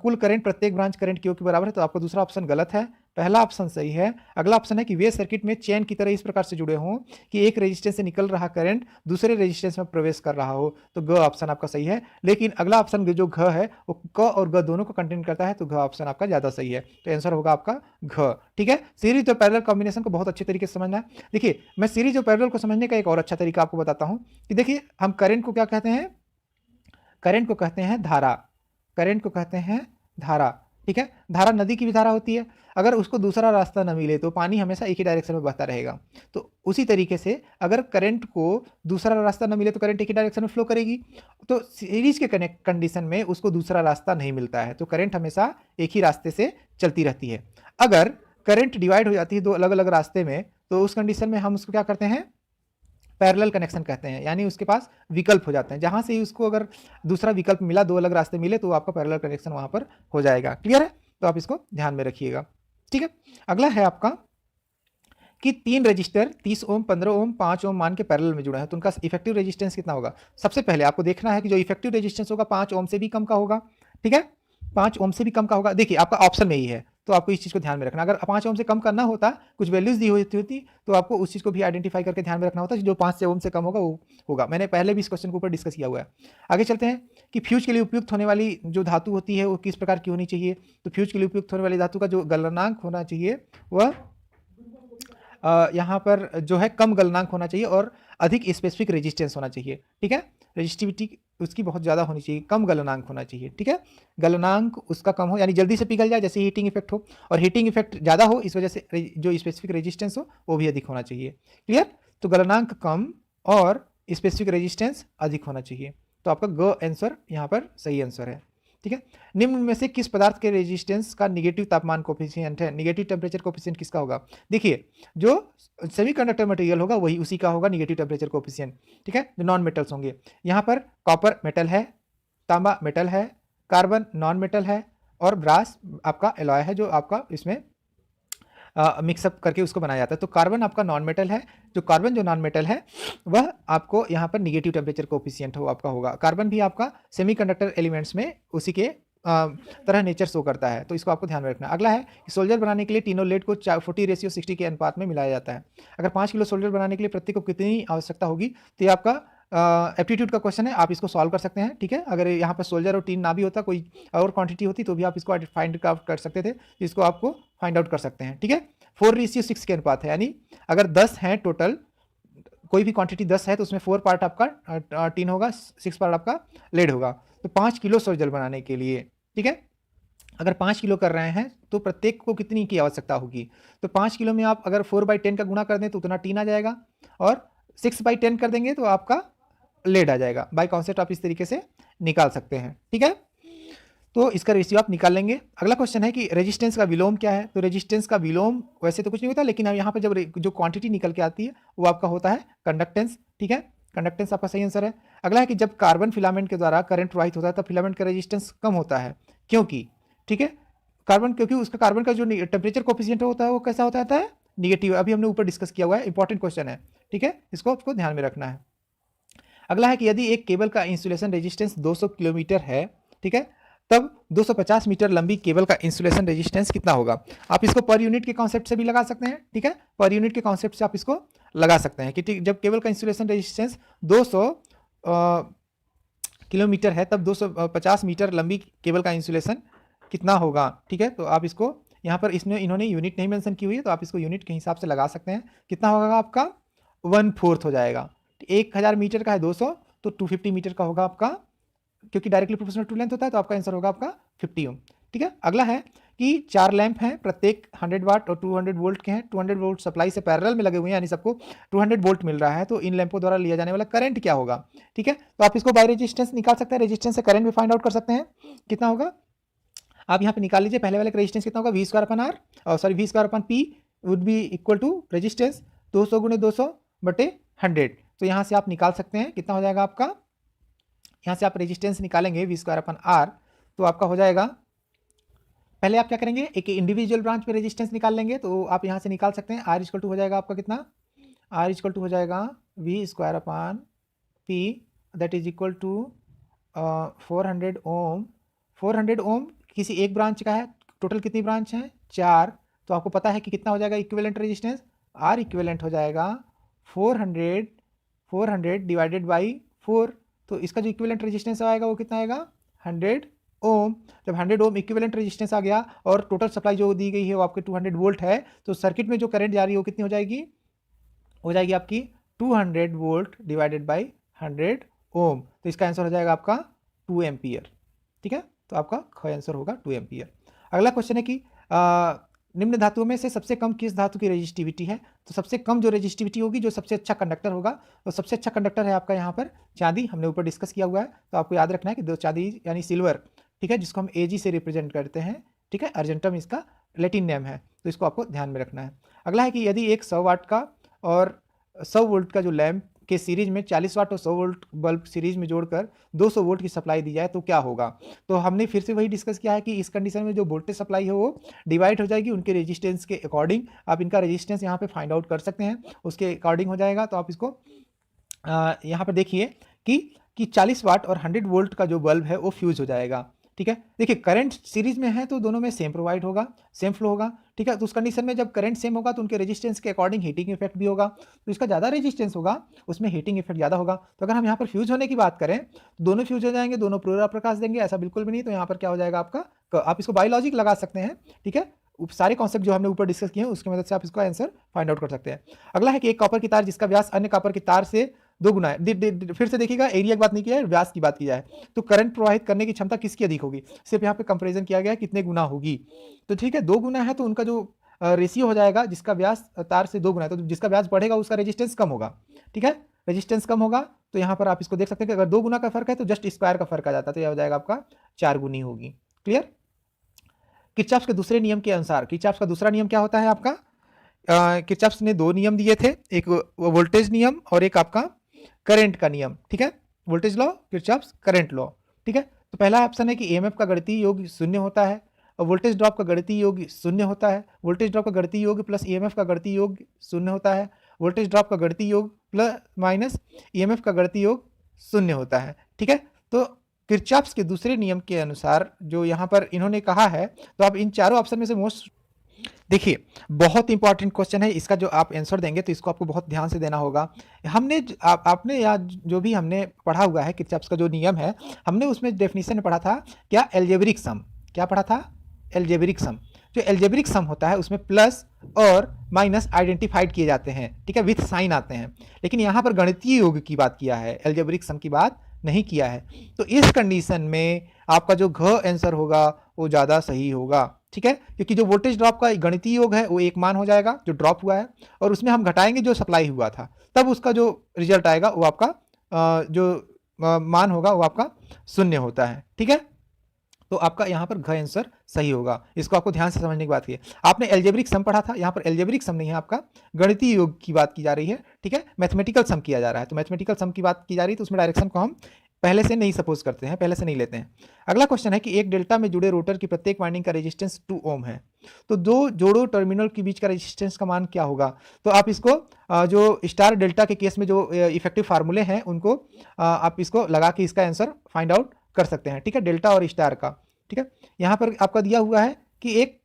कुल करंट प्रत्येक ब्रांच करंट की योग के बराबर है, तो आपका दूसरा ऑप्शन गलत है, पहला ऑप्शन सही है। अगला ऑप्शन है कि वे सर्किट में चेन की तरह इस प्रकार से जुड़े हों कि एक रेजिस्टेंस से निकल रहा करंट दूसरे रेजिस्टेंस में प्रवेश कर रहा हो, तो ग ऑप्शन आपका सही है। लेकिन अगला ऑप्शन जो घ है वो क और ग दोनों को कंटेन करता है, तो घ ऑप्शन आपका ज़्यादा सही है, तो आंसर होगा आपका घ। ठीक है, सीरीज और पैरेलल कॉम्बिनेशन को बहुत अच्छे तरीके से समझना है। देखिए, मैं सीरीज और पैरेलल को समझने का एक और अच्छा तरीका आपको बताता हूँ कि देखिए, हम करंट को क्या कहते हैं, करंट को कहते हैं धारा, करंट को कहते हैं धारा। ठीक है, धारा नदी की भी धारा होती है, अगर उसको दूसरा रास्ता न मिले तो पानी हमेशा एक ही डायरेक्शन में बहता रहेगा। तो उसी तरीके से अगर करंट को दूसरा रास्ता न मिले तो करंट एक ही डायरेक्शन में फ्लो करेगी, तो सीरीज के कंडीशन में उसको दूसरा रास्ता नहीं मिलता है, तो करंट हमेशा एक ही रास्ते से चलती रहती है। अगर करंट डिवाइड हो जाती है दो अलग अलग रास्ते में, तो उस कंडीशन में हम उसको क्या करते हैं, पैरेलल कनेक्शन कहते हैं, यानी उसके पास विकल्प हो जाते हैं, जहां से ही उसको अगर दूसरा विकल्प मिला, दो अलग रास्ते मिले, तो आपका पैरेलल कनेक्शन वहां पर हो जाएगा। क्लियर है, तो आप इसको ध्यान में रखिएगा। ठीक है, अगला है आपका कि 3 रजिस्टर 30 ओम, 15 ओम, 5 ओम मान के पैरेलल में जुड़ा है, तो उनका इफेक्टिव रेजिस्टेंस कितना होगा। सबसे पहले आपको देखना है कि जो इफेक्टिव रेजिस्टेंस होगा 5 ओम से भी कम का होगा। ठीक है, 5 ओम से भी कम का होगा। देखिए, आपका ऑप्शन में ही है, तो आपको इस चीज़ को ध्यान में रखना। अगर 5 ओम से कम करना होता, कुछ वैल्यूज दी होती तो आपको उस चीज़ को भी आइडेंटिफाई करके ध्यान में रखना होता, जो 5 ओम से कम होगा वो होगा। मैंने पहले भी इस क्वेश्चन के ऊपर डिस्कस किया हुआ है। आगे चलते हैं कि फ्यूज के लिए उपयुक्त होने वाली जो धातु होती है वो किस प्रकार की होनी चाहिए। तो फ्यूज के लिए उपयुक्त होने वाली धातु का जो गलनांक होना चाहिए वह यहाँ पर जो है कम गलनांक होना चाहिए और अधिक स्पेसिफिक रेजिस्टेंस होना चाहिए, ठीक है। रेजिस्टिविटी उसकी बहुत ज़्यादा होनी चाहिए, कम गलनांक होना चाहिए, ठीक है। गलनांक उसका कम हो यानी जल्दी से पिघल जाए, जैसे हीटिंग इफेक्ट हो, और हीटिंग इफेक्ट ज़्यादा हो इस वजह से जो स्पेसिफिक रेजिस्टेंस हो वो भी अधिक होना चाहिए। क्लियर? तो गलनांक कम और स्पेसिफिक रेजिस्टेंस अधिक होना चाहिए। तो आपका ग आंसर यहाँ पर सही आंसर है, ठीक है। निम्न में से किस पदार्थ के रेजिस्टेंस का निगेटिव तापमान कोफिशिएंट है, निगेटिव टेम्परेचर कोफिशिएंट किसका होगा? देखिए जो सेमीकंडक्टर मटेरियल होगा वही उसी का होगा निगेटिव टेम्परेचर कोफिशिएंट, ठीक है। जो नॉन मेटल्स होंगे, यहाँ पर कॉपर मेटल है, तांबा मेटल है, कार्बन नॉन मेटल है और ब्रास आपका एलॉय है जो आपका इसमें मिक्सअप करके उसको बनाया जाता है। तो कार्बन आपका नॉन मेटल है, जो कार्बन जो नॉन मेटल है वह आपको यहाँ पर निगेटिव टेम्परेचर कोफिशिएंट हो आपका होगा। कार्बन भी आपका सेमीकंडक्टर एलिमेंट्स में उसी के तरह नेचर शो करता है, तो इसको आपको ध्यान में रखना है। अगला है सोल्जर बनाने के लिए तीनों लेड को 40:60 के अनुपात में मिलाया जाता है। अगर 5 किलो सोल्जर बनाने के लिए प्रत्येक को कितनी आवश्यकता होगी? तो ये आपका एप्टीट्यूड का क्वेश्चन है, आप इसको सॉल्व कर सकते हैं, ठीक है। अगर यहाँ पर सोल्जर और टीन ना भी होता, कोई और क्वांटिटी होती तो भी आप इसको फाइंड आउट कर सकते थे, इसको आपको फाइंड आउट कर सकते हैं, ठीक है। 4:6 के अनुपात है, यानी अगर 10 हैं टोटल, कोई भी क्वांटिटी 10 है तो उसमें 4 पार्ट आपका टीन होगा, 6 पार्ट आपका लेड होगा। तो 5 किलो सोल्जर बनाने के लिए, ठीक है, अगर 5 किलो कर रहे हैं तो प्रत्येक को कितनी की आवश्यकता होगी? तो 5 किलो में आप अगर 4/10 का गुणा कर दें तो उतना टीन आ जाएगा, और 6/10 कर देंगे तो आपका लेड आ जाएगा। बाय कॉन्सेप्ट आप इस तरीके से निकाल सकते हैं, ठीक है। तो इसका रेशियो आप निकाल लेंगे। अगला क्वेश्चन है कि रेजिस्टेंस का विलोम क्या है? तो रेजिस्टेंस का विलोम वैसे तो कुछ नहीं होता, लेकिन यहाँ पर जब जो क्वांटिटी निकल के आती है वो आपका होता है कंडक्टेंस, ठीक है। कंडक्टेंस आपका सही आंसर है। अगला है कि जब कार्बन फिलामेंट के द्वारा करंट प्रवाहित होता है तब फिलामेंट का रेजिस्टेंस कम होता है, क्योंकि, ठीक है, क्योंकि उसका कार्बन का जो टेम्परेचर कोफिशिएंट होता है वो कैसा होता है? निगेटिव। अभी हमने ऊपर डिस्कस किया हुआ है, इंपॉर्टेंट क्वेश्चन है, ठीक है, इसको आपको ध्यान में रखना है। अगला है कि यदि एक केबल का इंसुलेशन रेजिस्टेंस 200 किलोमीटर है, ठीक है, तब 250 मीटर लंबी केबल का इंसुलेशन रेजिस्टेंस कितना होगा? आप इसको पर यूनिट के कॉन्सेप्ट से भी लगा सकते हैं, ठीक है, पर यूनिट के कॉन्सेप्ट से आप इसको लगा सकते हैं कि जब केबल का इंसुलेशन रेजिस्टेंस 200 किलोमीटर है तब 250 मीटर लंबी केबल का इंसुलेशन कितना होगा, ठीक है। तो आप इसको यहाँ पर इसमें इन्होंने यूनिट नहीं मेंशन की हुई है, तो आप इसको यूनिट के हिसाब से लगा सकते हैं। कितना होगा आपका? 1/4 हो जाएगा। 1000 मीटर का है 200, तो 250 मीटर का होगा आपका, क्योंकि डायरेक्टली प्रोपोर्शनल टू लेंथ होता है, तो आपका आंसर होगा आपका 50 ओम, ठीक है। अगला है कि 4 लैंप हैं, प्रत्येक 100 वाट और 200 वोल्ट के हैं। 200 वोल्ट सप्लाई से पैरेलल में लगे हुए हैं, यानी सबको 200 वोल्ट मिल रहा है। तो इन लैंपों द्वारा लिया जाने वाला करंट क्या होगा, ठीक है। तो आप इसको बाय रेजिस्टेंस निकाल सकते हैं, रेजिस्टेंस से करंट भी फाइंड आउट कर सकते हैं। कितना होगा आप यहाँ पे निकाल लीजिए। पहले वाले का रेजिस्टेंस कितना होगा? V²/P would be equal to resistance 200 × 200/100। तो यहाँ से आप निकाल सकते हैं कितना हो जाएगा आपका। यहाँ से आप रेजिस्टेंस निकालेंगे V²/R, तो आपका हो जाएगा, पहले आप क्या करेंगे, एक इंडिविजुअल ब्रांच पे रेजिस्टेंस निकाल लेंगे। तो आप यहाँ से निकाल सकते हैं R इक्वल टू हो जाएगा आपका कितना? R इक्वल टू हो जाएगा V²/P that is equal to 400 ohm. 400 ohm किसी एक ब्रांच का है, टोटल कितनी ब्रांच हैं? 4। तो आपको पता है कि कितना हो जाएगा इक्विवेलेंट रेजिस्टेंस? R इक्विवेलेंट हो जाएगा 400 डिवाइडेड बाई 4। तो इसका जो इक्विवेलेंट रेजिस्टेंस आएगा वो कितना आएगा? 100 ओम। जब 100 ओम इक्विवेलेंट रेजिस्टेंस आ गया और टोटल सप्लाई जो दी गई है वो आपके 200 वोल्ट है, तो सर्किट में जो करंट जा रही है वो कितनी हो जाएगी? हो जाएगी आपकी 200 वोल्ट डिवाइडेड बाई 100 ओम। तो इसका आंसर हो जाएगा आपका 2 एम्पियर, ठीक है। तो आपका ख आंसर होगा 2 एम्पियर। अगला क्वेश्चन है कि निम्न धातुओं में से सबसे कम किस धातु की रेजिस्टिविटी है? तो सबसे कम जो रेजिस्टिविटी होगी, जो सबसे अच्छा कंडक्टर होगा, तो सबसे अच्छा कंडक्टर है आपका यहाँ पर चांदी। हमने ऊपर डिस्कस किया हुआ है, तो आपको याद रखना है कि चांदी यानी सिल्वर, ठीक है, जिसको हम Ag से रिप्रेजेंट करते हैं, ठीक है, अर्जेंटम इसका लैटिन नेम है, तो इसको आपको ध्यान में रखना है। अगला है कि यदि एक 100 वाट का और 100 वोल्ट का जो लैंप के सीरीज में 40 वाट और 100 वोल्ट बल्ब सीरीज में जोड़कर 200 वोल्ट की सप्लाई दी जाए तो क्या होगा? तो हमने फिर से वही डिस्कस किया है कि इस कंडीशन में जो वोल्टेज सप्लाई है वो डिवाइड हो जाएगी उनके रेजिस्टेंस के अकॉर्डिंग। आप इनका रेजिस्टेंस यहाँ पे फाइंड आउट कर सकते हैं, उसके अकॉर्डिंग हो जाएगा। तो आप इसको यहाँ पर देखिए कि 40 वाट और 100 वोल्ट का जो बल्ब है वो फ्यूज हो जाएगा, ठीक है। देखिए करंट सीरीज में है तो दोनों में सेम प्रोवाइड होगा, सेम फ्लो होगा, ठीक है। तो उस कंडीशन में जब करंट सेम होगा तो उनके रेजिस्टेंस के अकॉर्डिंग हीटिंग इफेक्ट भी होगा, तो इसका ज़्यादा रेजिस्टेंस होगा उसमें हीटिंग इफेक्ट ज़्यादा होगा। तो अगर हम यहाँ पर फ्यूज होने की बात करें तो दोनों फ्यूज हो जाएंगे, दोनों पूरा प्रकाश देंगे, ऐसा बिल्कुल भी नहीं। तो यहाँ पर क्या हो जाएगा आपका, आप इसको बायोलॉजिक लगा सकते हैं, ठीक है। सारे कॉन्सेप्ट जो हमने ऊपर डिस्कस किए हैं उसकी मदद से आप इसका आंसर फाइंड आउट कर सकते हैं। अगला है कि एक कॉपर की तार जिसका व्यास अन्य कॉपर की तार से 2 गुना है। फिर से देखिएगा, एरिया की बात नहीं किया है, व्यास की बात की जाए तो करंट प्रवाहित करने की क्षमता किसकी अधिक होगी, सिर्फ यहाँ पे कंपेरिजन किया गया है कितने गुना होगी। तो ठीक है, 2 गुना है तो उनका जो रेशियो हो जाएगा, जिसका व्यास तार से 2 गुना है तो जिसका व्यास बढ़ेगा उसका रेजिस्टेंस कम होगा। ठीक है, रेजिस्टेंस कम होगा तो यहाँ पर आप इसको देख सकते हैं कि अगर 2 गुना का फर्क है तो जस्ट स्क्वायर का फर्क आ जाता है, तो यह हो जाएगा आपका 4 गुनी होगी। क्लियर। किरचॉफ के दूसरे नियम के अनुसार, किरचॉफ का दूसरा नियम क्या होता है आपका, किरचॉफ ने 2 नियम दिए थे, एक वोल्टेज नियम और एक आपका करंट का नियम। ठीक है, voltage law, Kirchhoff current law. ठीक है, तो पहला ऑप्शन है कि ईएमएफ का गणितीय योग शून्य होता है और वोल्टेज ड्रॉप का गणितीय योग शून्य होता है। वोल्टेज ड्रॉप का गणितीय योग प्लस ईएमएफ का गणितीय योग शून्य होता है। वोल्टेज ड्रॉप का गणितीय योग प्लस माइनस ईएमएफ का गणितीय योग शून्य होता है। ठीक है, तो किरचॉफ के दूसरे नियम के अनुसार जो यहाँ पर इन्होंने कहा है, तो आप इन चारों ऑप्शन में से मोस्ट, देखिए बहुत इंपॉर्टेंट क्वेश्चन है, इसका जो आप आंसर देंगे तो इसको आपको बहुत ध्यान से देना होगा। हमने आपने या जो भी हमने पढ़ा हुआ है किरचॉफ का जो नियम है, हमने उसमें डेफिनेशन में पढ़ा था क्या, एल्जेब्रिक सम। क्या पढ़ा था, एल्जेब्रिक सम। जो एल्जेब्रिक सम होता है उसमें प्लस और माइनस आइडेंटिफाइड किए जाते हैं, ठीक है, विथ साइन आते हैं। लेकिन यहाँ पर गणितीय योग की बात किया है, एल्जेब्रिक सम की बात नहीं किया है। तो इस कंडीशन में आपका जो घ आंसर होगा वो ज़्यादा सही होगा। ठीक है, क्योंकि जो वोल्टेज ड्रॉप का गणितीय योग है वो एक मान हो जाएगा जो ड्रॉप हुआ है, और उसमें हम घटाएंगे जो सप्लाई हुआ था, तब उसका जो रिजल्ट आएगा वो आपका जो मान होगा वो आपका शून्य होता है। ठीक है, तो आपका यहाँ पर घ आंसर सही होगा। इसको आपको ध्यान से समझने की बात है। आपने एल्जेब्रिक सम पढ़ा था, यहाँ पर एल्जेब्रिक सम नहीं है, आपका गणितीय योग की बात की जा रही है। ठीक है, मैथमेटिकल सम किया जा रहा है, तो मैथमेटिकल सम की बात की जा रही है तो उसमें डायरेक्शन को हम पहले से नहीं सपोज करते हैं, पहले से नहीं लेते हैं। अगला क्वेश्चन है कि एक डेल्टा में जुड़े रोटर की प्रत्येक वाइंडिंग का रेजिस्टेंस 2 ओम है, तो दो जोड़ो टर्मिनल के बीच का रेजिस्टेंस का मान क्या होगा। तो आप इसको जो स्टार डेल्टा के केस में जो इफेक्टिव फार्मूले हैं उनको आप इसको लगा के इसका आंसर फाइंड आउट कर सकते हैं। ठीक है, डेल्टा और स्टार का। ठीक है, यहाँ पर आपका दिया हुआ है कि एक,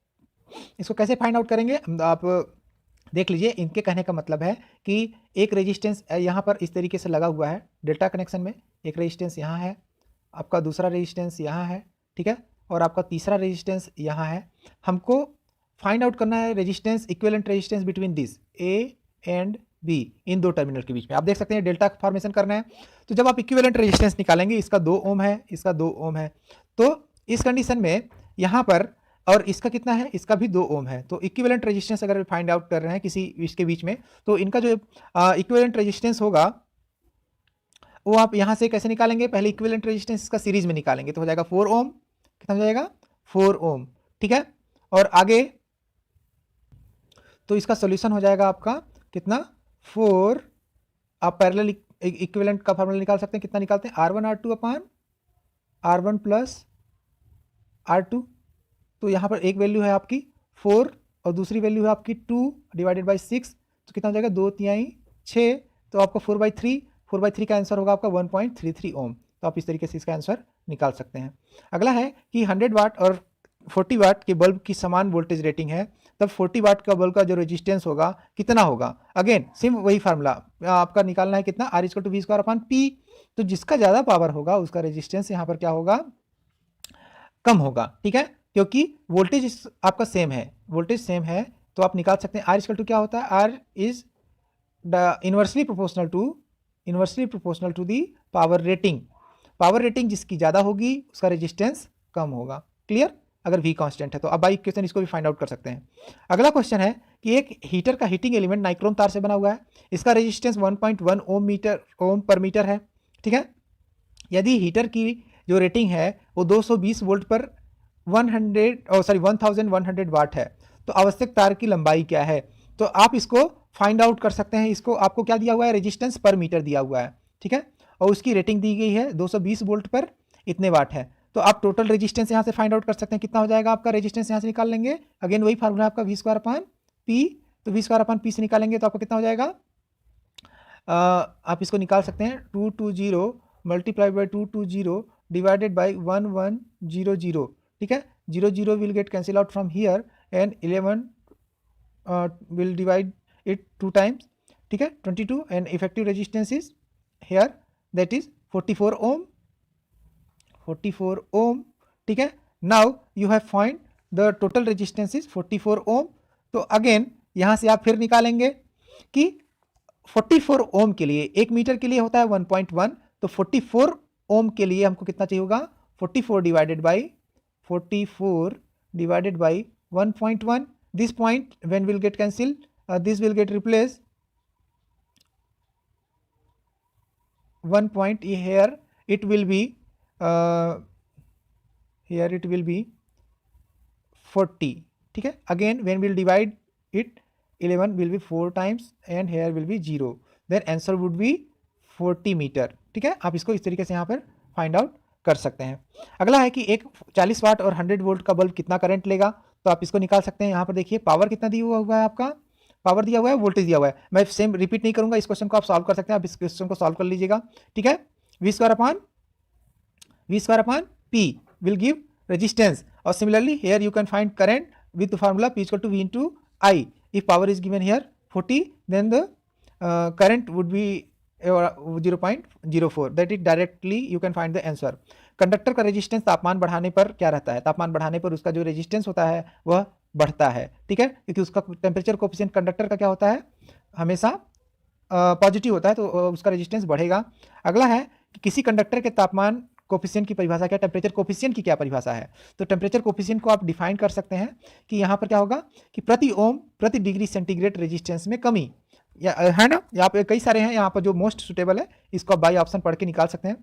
इसको कैसे फाइंड आउट करेंगे आप देख लीजिए। इनके कहने का मतलब है कि एक रेजिस्टेंस यहाँ पर इस तरीके से लगा हुआ है डेल्टा कनेक्शन में, एक रेजिस्टेंस यहाँ है, आपका दूसरा रेजिस्टेंस यहाँ है, ठीक है, और आपका तीसरा रेजिस्टेंस यहाँ है। हमको फाइंड आउट करना है resistance, equivalent resistance between this A and B, इन दो टर्मिनल के बीच में। आप देख सकते हैं डेल्टा फॉर्मेशन करना है, तो जब आप इक्विवेलेंट रेजिस्टेंस निकालेंगे, इसका 2 ओम है, इसका 2 ओम है, तो इस कंडीशन में यहाँ पर, और इसका कितना है, इसका भी 2 ओम है, तो इक्विवेलेंट रेजिस्टेंस अगर फाइंड आउट कर रहे हैं किसी इसके बीच में, तो इनका जो इक्विवेलेंट रेजिस्टेंस होगा वो आप यहाँ से कैसे निकालेंगे, पहले इक्विवेलेंट रेजिस्टेंस इसका सीरीज में निकालेंगे, तो हो जाएगा 4 ओम। कितना हो जाएगा, 4 ओम। ठीक है, और आगे तो इसका सोल्यूशन हो जाएगा आपका कितना, 4, आप पैरेलल इक्विवेलेंट का फॉर्मूला निकाल सकते हैं, कितना निकालते हैं, R1 R2 अपान R1 प्लस R2। तो यहाँ पर एक वैल्यू है आपकी 4 और दूसरी वैल्यू है आपकी 2 डिवाइडेड बाई 6, तो कितना हो जाएगा, 2 तिहाई 6, तो आपका 4/3 का आंसर होगा आपका 1.33 ओम। तो आप इस तरीके से इसका आंसर निकाल सकते हैं। अगला है कि 100 वाट और 40 वाट के बल्ब की समान वोल्टेज रेटिंग है, तब 40 वाट का बल्ब का जो रेजिस्टेंस होगा कितना होगा। अगेन सेम वही फार्मूला आपका निकालना है, कितना, R=V²/P। तो जिसका ज़्यादा पावर होगा उसका रेजिस्टेंस यहाँ पर क्या होगा, कम होगा। ठीक है, क्योंकि वोल्टेज आपका सेम है, वोल्टेज सेम है, तो आप निकाल सकते हैं R क्या होता है, R is inversely proportional to the power rating. Power rating जिसकी ज़्यादा होगी उसका रेजिस्टेंस कम होगा। क्लियर, अगर V कांस्टेंट है तो। अब बाई क्वेश्चन इसको भी फाइंड आउट कर सकते हैं। अगला क्वेश्चन है कि एक हीटर का हीटिंग एलिमेंट नाइक्रोम तार से बना हुआ है, इसका रेजिस्टेंस 1.1 ओम पर मीटर है। ठीक है, यदि हीटर की जो रेटिंग है वो 220 वोल्ट पर 1100 वाट है, तो आवश्यक तार की लंबाई क्या है। तो आप इसको फाइंड आउट कर सकते हैं। इसको आपको क्या दिया हुआ है, रेजिस्टेंस पर मीटर दिया हुआ है, ठीक है, और उसकी रेटिंग दी गई है 220 वोल्ट पर इतने वाट है। तो आप टोटल रेजिस्टेंस यहाँ से फाइंड आउट कर सकते हैं, कितना हो जाएगा आपका रेजिस्टेंस, यहाँ से निकाल लेंगे। अगेन वही फार्मूला आपका V²/P, तो V²/P से निकालेंगे तो आपका कितना हो जाएगा, आप इसको निकाल सकते हैं 220 मल्टीप्लाई बाई 220 डिवाइडेड बाई 1100। ठीक है, 0 will get cancel out from here and 11 will divide it 2 times. ठीक है, 22 and effective resistance is here that is 44 ओम। ठीक है, now you have find the total resistance is 44 ओम। तो अगेन यहाँ से आप फिर निकालेंगे कि 44 ओम के लिए 1 मीटर के लिए होता है 1.1, तो 44 ओम के लिए हमको कितना चाहिए होगा 44 divided by 1.1। This point when will get cancel, this will get replace 1 point here it will be here it will be 40, ठीक है। Again when will divide it 11 will be 4 times and here will be 0, then answer would be 40 metre, ठीक है। आप इसको इस तरीके से यहाँ पर फाइंड आउट कर सकते हैं। अगला है कि एक 40 वाट और 100 वोल्ट का बल्ब कितना करंट लेगा, तो आप इसको निकाल सकते हैं। यहाँ पर देखिए पावर कितना दिया हुआ है, आपका पावर दिया हुआ है, वोल्टेज दिया हुआ है। मैं सेम रिपीट नहीं करूंगा, इस क्वेश्चन को आप सॉल्व कर सकते हैं। आप इस क्वेश्चन को सॉल्व कर लीजिएगा, ठीक है। V square upon P will give resistance, और similarly here you can find current with the formula P equal to V into I. If power is given here 40 then the current would be 0.04, that is directly you can find the answer. Conductor का resistance तापमान बढ़ाने पर क्या रहता है, तापमान बढ़ाने पर उसका जो रेजिस्टेंस होता है वह बढ़ता है, ठीक है, क्योंकि उसका टेम्परेचर कोफिशिएंट कंडक्टर का क्या होता है, हमेशा पॉजिटिव होता है, तो उसका रेजिस्टेंस बढ़ेगा। अगला है कि किसी कंडक्टर के तापमान कोफिशिएंट की परिभाषा क्या, टेम्परेचर कोफिशिएंट की क्या परिभाषा है। तो टेम्परेचर कोफिशिएंट को आप डिफाइन कर सकते हैं कि यहाँ पर क्या होगा कि प्रति ओम प्रति डिग्री सेंटीग्रेड रेजिस्टेंस में कमी, या है ना, यहाँ पे कई सारे हैं, यहाँ पर जो मोस्ट सुटेबल है इसको आप बाई ऑप्शन पढ़ के निकाल सकते हैं,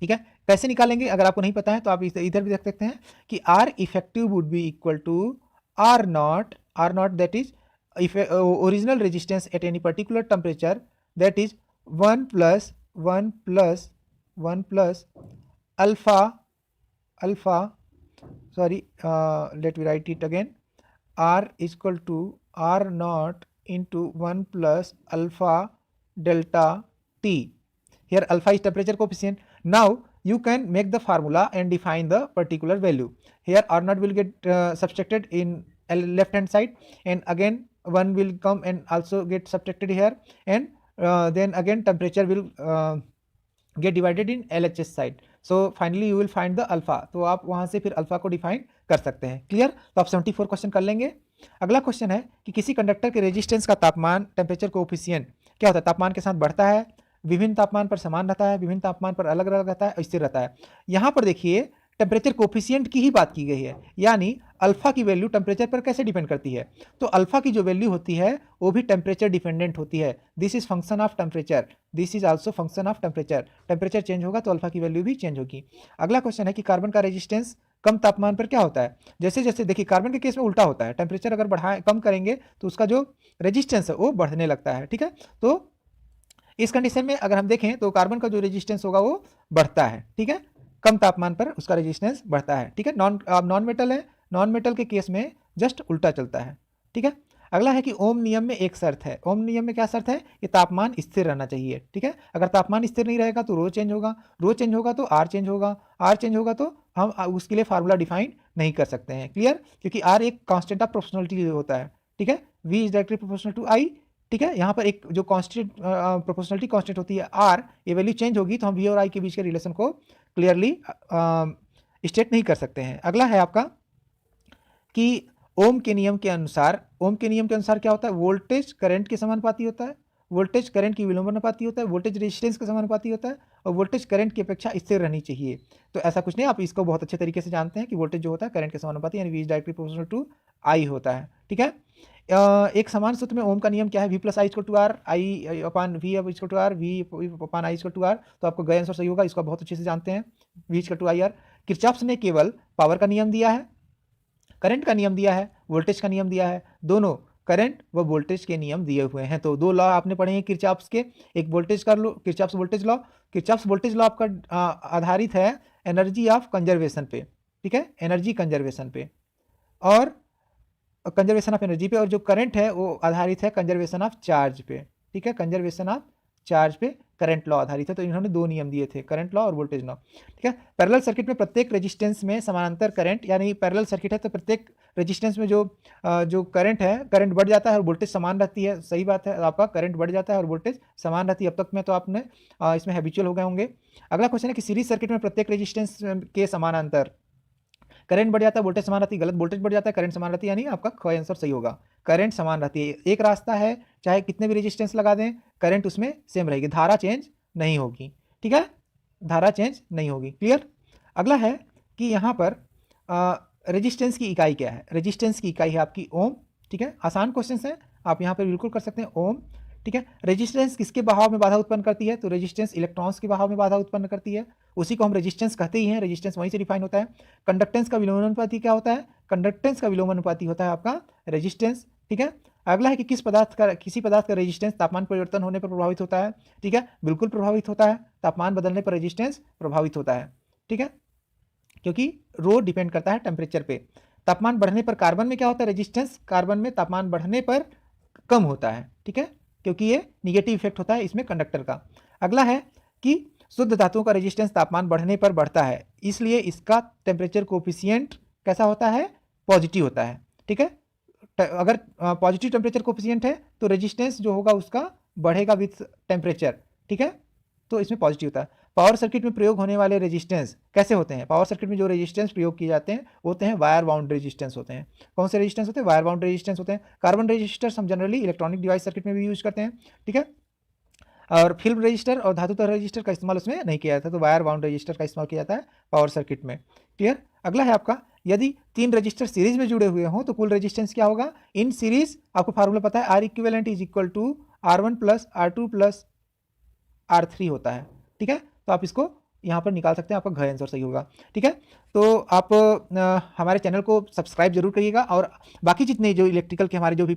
ठीक है। कैसे निकालेंगे अगर आपको नहीं पता है तो आप इधर भी देख सकते हैं कि R effective would be equal to R naught that is original resistance at any particular temperature, that is 1 plus alpha sorry, let me write it again, r is equal to r naught into 1 plus alpha delta t. Here alpha is temperature coefficient. Now you can make the formula and define the particular value. Here r naught will get subtracted in left hand side, and again 1 will come and also get subtracted here, and then again temperature will get divided in LHS side. So finally you will find the alpha. तो आप वहाँ से फिर alpha को define कर सकते हैं। Clear, तो आप 74 क्वेश्चन कर लेंगे। अगला क्वेश्चन है कि किसी कंडक्टर के रेजिस्टेंस का तापमान टेम्परेचर कोएफिशिएंट क्या होता है, तापमान के साथ बढ़ता है, विभिन्न तापमान पर समान रहता है, विभिन्न तापमान पर अलग अलग रहता है, स्थिर रहता है। यहाँ पर देखिए टेम्परेचर कोफिशिएंट की ही बात की गई है, यानी अल्फा की वैल्यू टेम्परेचर पर कैसे डिपेंड करती है, तो अल्फा की जो वैल्यू होती है वो भी टेम्परेचर डिपेंडेंट होती है। This is function of temperature, this is also function of temperature. Temperature change होगा तो अल्फा की वैल्यू भी चेंज होगी। अगला क्वेश्चन है कि कार्बन का रेजिस्टेंस कम तापमान पर क्या होता है। जैसे जैसे देखिए कार्बन के केस में उल्टा होता है, टेम्परेचर अगर बढ़ाए कम करेंगे तो उसका जो रेजिस्टेंस है वो बढ़ने लगता है, ठीक है। तो इस कंडीशन में अगर हम देखें तो कार्बन का जो रेजिस्टेंस होगा वो बढ़ता है, ठीक है, कम तापमान पर उसका रेजिस्टेंस बढ़ता है, ठीक है। नॉन मेटल है, नॉन मेटल के केस में जस्ट उल्टा चलता है, ठीक है। अगला है कि ओम नियम में एक शर्त है। ओम नियम में क्या शर्त है कि तापमान स्थिर रहना चाहिए, ठीक है। अगर तापमान स्थिर नहीं रहेगा तो रो चेंज होगा, रो चेंज होगा तो आर चेंज होगा, आर चेंज होगा तो हम उसके लिए फार्मूला डिफाइन नहीं कर सकते हैं। क्लियर, क्योंकि आर एक कांस्टेंट ऑफ प्रोपोर्शनलिटी होता है, ठीक है। V is directly proportional to I, ठीक है। यहाँ पर एक जो कांस्टेंट प्रोपोर्शनलिटी कांस्टेंट होती है आर, ये वैल्यू चेंज होगी तो हम वी और आई के बीच के रिलेशन को क्लियरली स्टेट नहीं कर सकते हैं। अगला है आपका कि ओम के नियम के अनुसार, ओम के नियम के अनुसार क्या होता है, वोल्टेज करंट के समानुपाती होता है, वोल्टेज करंट की विलोमानुपाती होता है, वोल्टेज रेजिस्टेंस के समानुपाती होता है, और वोल्टेज करंट की अपेक्षा स्थिर रहनी चाहिए। तो ऐसा कुछ नहीं, आप इसको बहुत अच्छे तरीके से जानते हैं कि वोल्टेज जो होता है करंट के समानुपाती यानी V is directly proportional to I होता है, ठीक है। एक समान सूत्र में ओम का नियम क्या है, V plus I equal to R, I upon V equal to R, V upon I equal to R. तो आपको गए आंसर सही होगा, इसको बहुत अच्छे से जानते हैं, V equal to I R. Kirchhoff's ने केवल पावर का नियम दिया है, करंट का नियम दिया है, वोल्टेज का नियम दिया है, दोनों करंट व वोल्टेज के नियम दिए हुए हैं। तो दो लॉ आपने पढ़े हैं किरचॉफ्स के, एक वोल्टेज का law, Kirchhoff's voltage law. Kirchhoff's voltage law आपका आधारित है एनर्जी ऑफ कंजर्वेशन पे, ठीक है, एनर्जी कंजर्वेशन पे, और कंजर्वेशन ऑफ एनर्जी पे, और जो करंट है वो आधारित है कंजर्वेशन ऑफ चार्ज पे, ठीक है, कंजर्वेशन ऑफ चार्ज पे करंट लॉ आधारित है। तो इन्होंने दो नियम दिए थे, करंट लॉ और वोल्टेज लॉ, ठीक है। पैरेलल सर्किट में प्रत्येक रेजिस्टेंस में समानांतर करंट, यानी पैरेलल सर्किट है तो प्रत्येक रेजिस्टेंस में जो करंट है, करंट बढ़ जाता है और वोल्टेज समान रहती है। सही बात है, आपका करंट बढ़ जाता है और वोल्टेज समान रहती है। अब तक में तो आपने इसमें हैबिचुअल हो गए होंगे। अगला क्वेश्चन है कि सीरीज सर्किट में प्रत्येक रेजिस्टेंस के समानांतर करंट बढ़ जाता है वोल्टेज समान रहती है, गलत, वोल्टेज बढ़ जाता है करंट समान रहती है, यानी आपका ख आंसर सही होगा। करंट समान रहती है, एक रास्ता है, चाहे कितने भी रेजिस्टेंस लगा दें करंट उसमें सेम रहेगी, धारा चेंज नहीं होगी, ठीक है, धारा चेंज नहीं होगी। क्लियर। अगला है कि यहाँ पर रेजिस्टेंस की इकाई क्या है। रेजिस्टेंस की इकाई है आपकी ओम, ठीक है, आसान क्वेश्चन है, आप यहाँ पर बिल्कुल कर सकते हैं, ओम, ठीक है। रेजिस्टेंस किसके बहाव में बाधा उत्पन्न करती है, तो रेजिस्टेंस इलेक्ट्रॉन्स के बहाव में बाधा उत्पन्न करती है, उसी को हम रेजिस्टेंस कहते ही हैं, रेजिस्टेंस वहीं से डिफाइन होता है। कंडक्टेंस का विलोमानुपाती क्या होता है, कंडक्टेंस का विलोमानुपाती होता है आपका रेजिस्टेंस, ठीक है। अगला है कि किसी पदार्थ का रेजिस्टेंस तापमान परिवर्तन होने पर प्रभावित होता है, ठीक है, बिल्कुल प्रभावित होता है, तापमान बदलने पर रेजिस्टेंस प्रभावित होता है, ठीक है, क्योंकि रो डिपेंड करता है टेम्परेचर पे। तापमान बढ़ने पर कार्बन में क्या होता है, रेजिस्टेंस कार्बन में तापमान बढ़ने पर कम होता है, ठीक है, क्योंकि ये निगेटिव इफेक्ट होता है इसमें कंडक्टर का। अगला है कि शुद्ध धातुओं का रेजिस्टेंस तापमान बढ़ने पर बढ़ता है, इसलिए इसका टेम्परेचर कोफिशिएंट कैसा होता है, पॉजिटिव होता है, ठीक है। अगर पॉजिटिव टेम्परेचर कोफिशिएंट है तो रेजिस्टेंस जो होगा उसका बढ़ेगा विथ टेम्परेचर, ठीक है, तो इसमें पॉजिटिव होता है। पावर सर्किट में प्रयोग होने वाले रेजिस्टेंस कैसे होते हैं, पावर सर्किट में जो रेजिस्टेंस प्रयोग किए जाते हैं होते हैं वायर बाउंड रेजिस्टेंस होते हैं। कौन से रेजिस्टेंस होते हैं, वायर बाउंड रेजिस्टेंस होते हैं। कार्बन रेजिस्टर्स हम जनरली इलेक्ट्रॉनिक डिवाइस सर्किट में भी यूज करते हैं, ठीक है, और फिल्म रजिस्टर और धातु तरह रजिस्टर का इस्तेमाल उसमें नहीं किया जाता, तो वायर बाउंड रजिस्टर का इस्तेमाल किया जाता है पावर सर्किट में। क्लियर। अगला है आपका, यदि 3 रजिस्टर सीरीज में जुड़े हुए हों तो कुल रेजिस्टेंस क्या होगा, इन सीरीज आपको फार्मूला पता है, R equivalent is equal to R1 plus R2 plus R3 होता है, ठीक है, तो आप इसको यहाँ पर निकाल सकते हैं, आपका घ आंसर सही होगा, ठीक है। तो आप हमारे चैनल को सब्सक्राइब जरूर करिएगा, और बाकी जितने जो इलेक्ट्रिकल के हमारे जो भी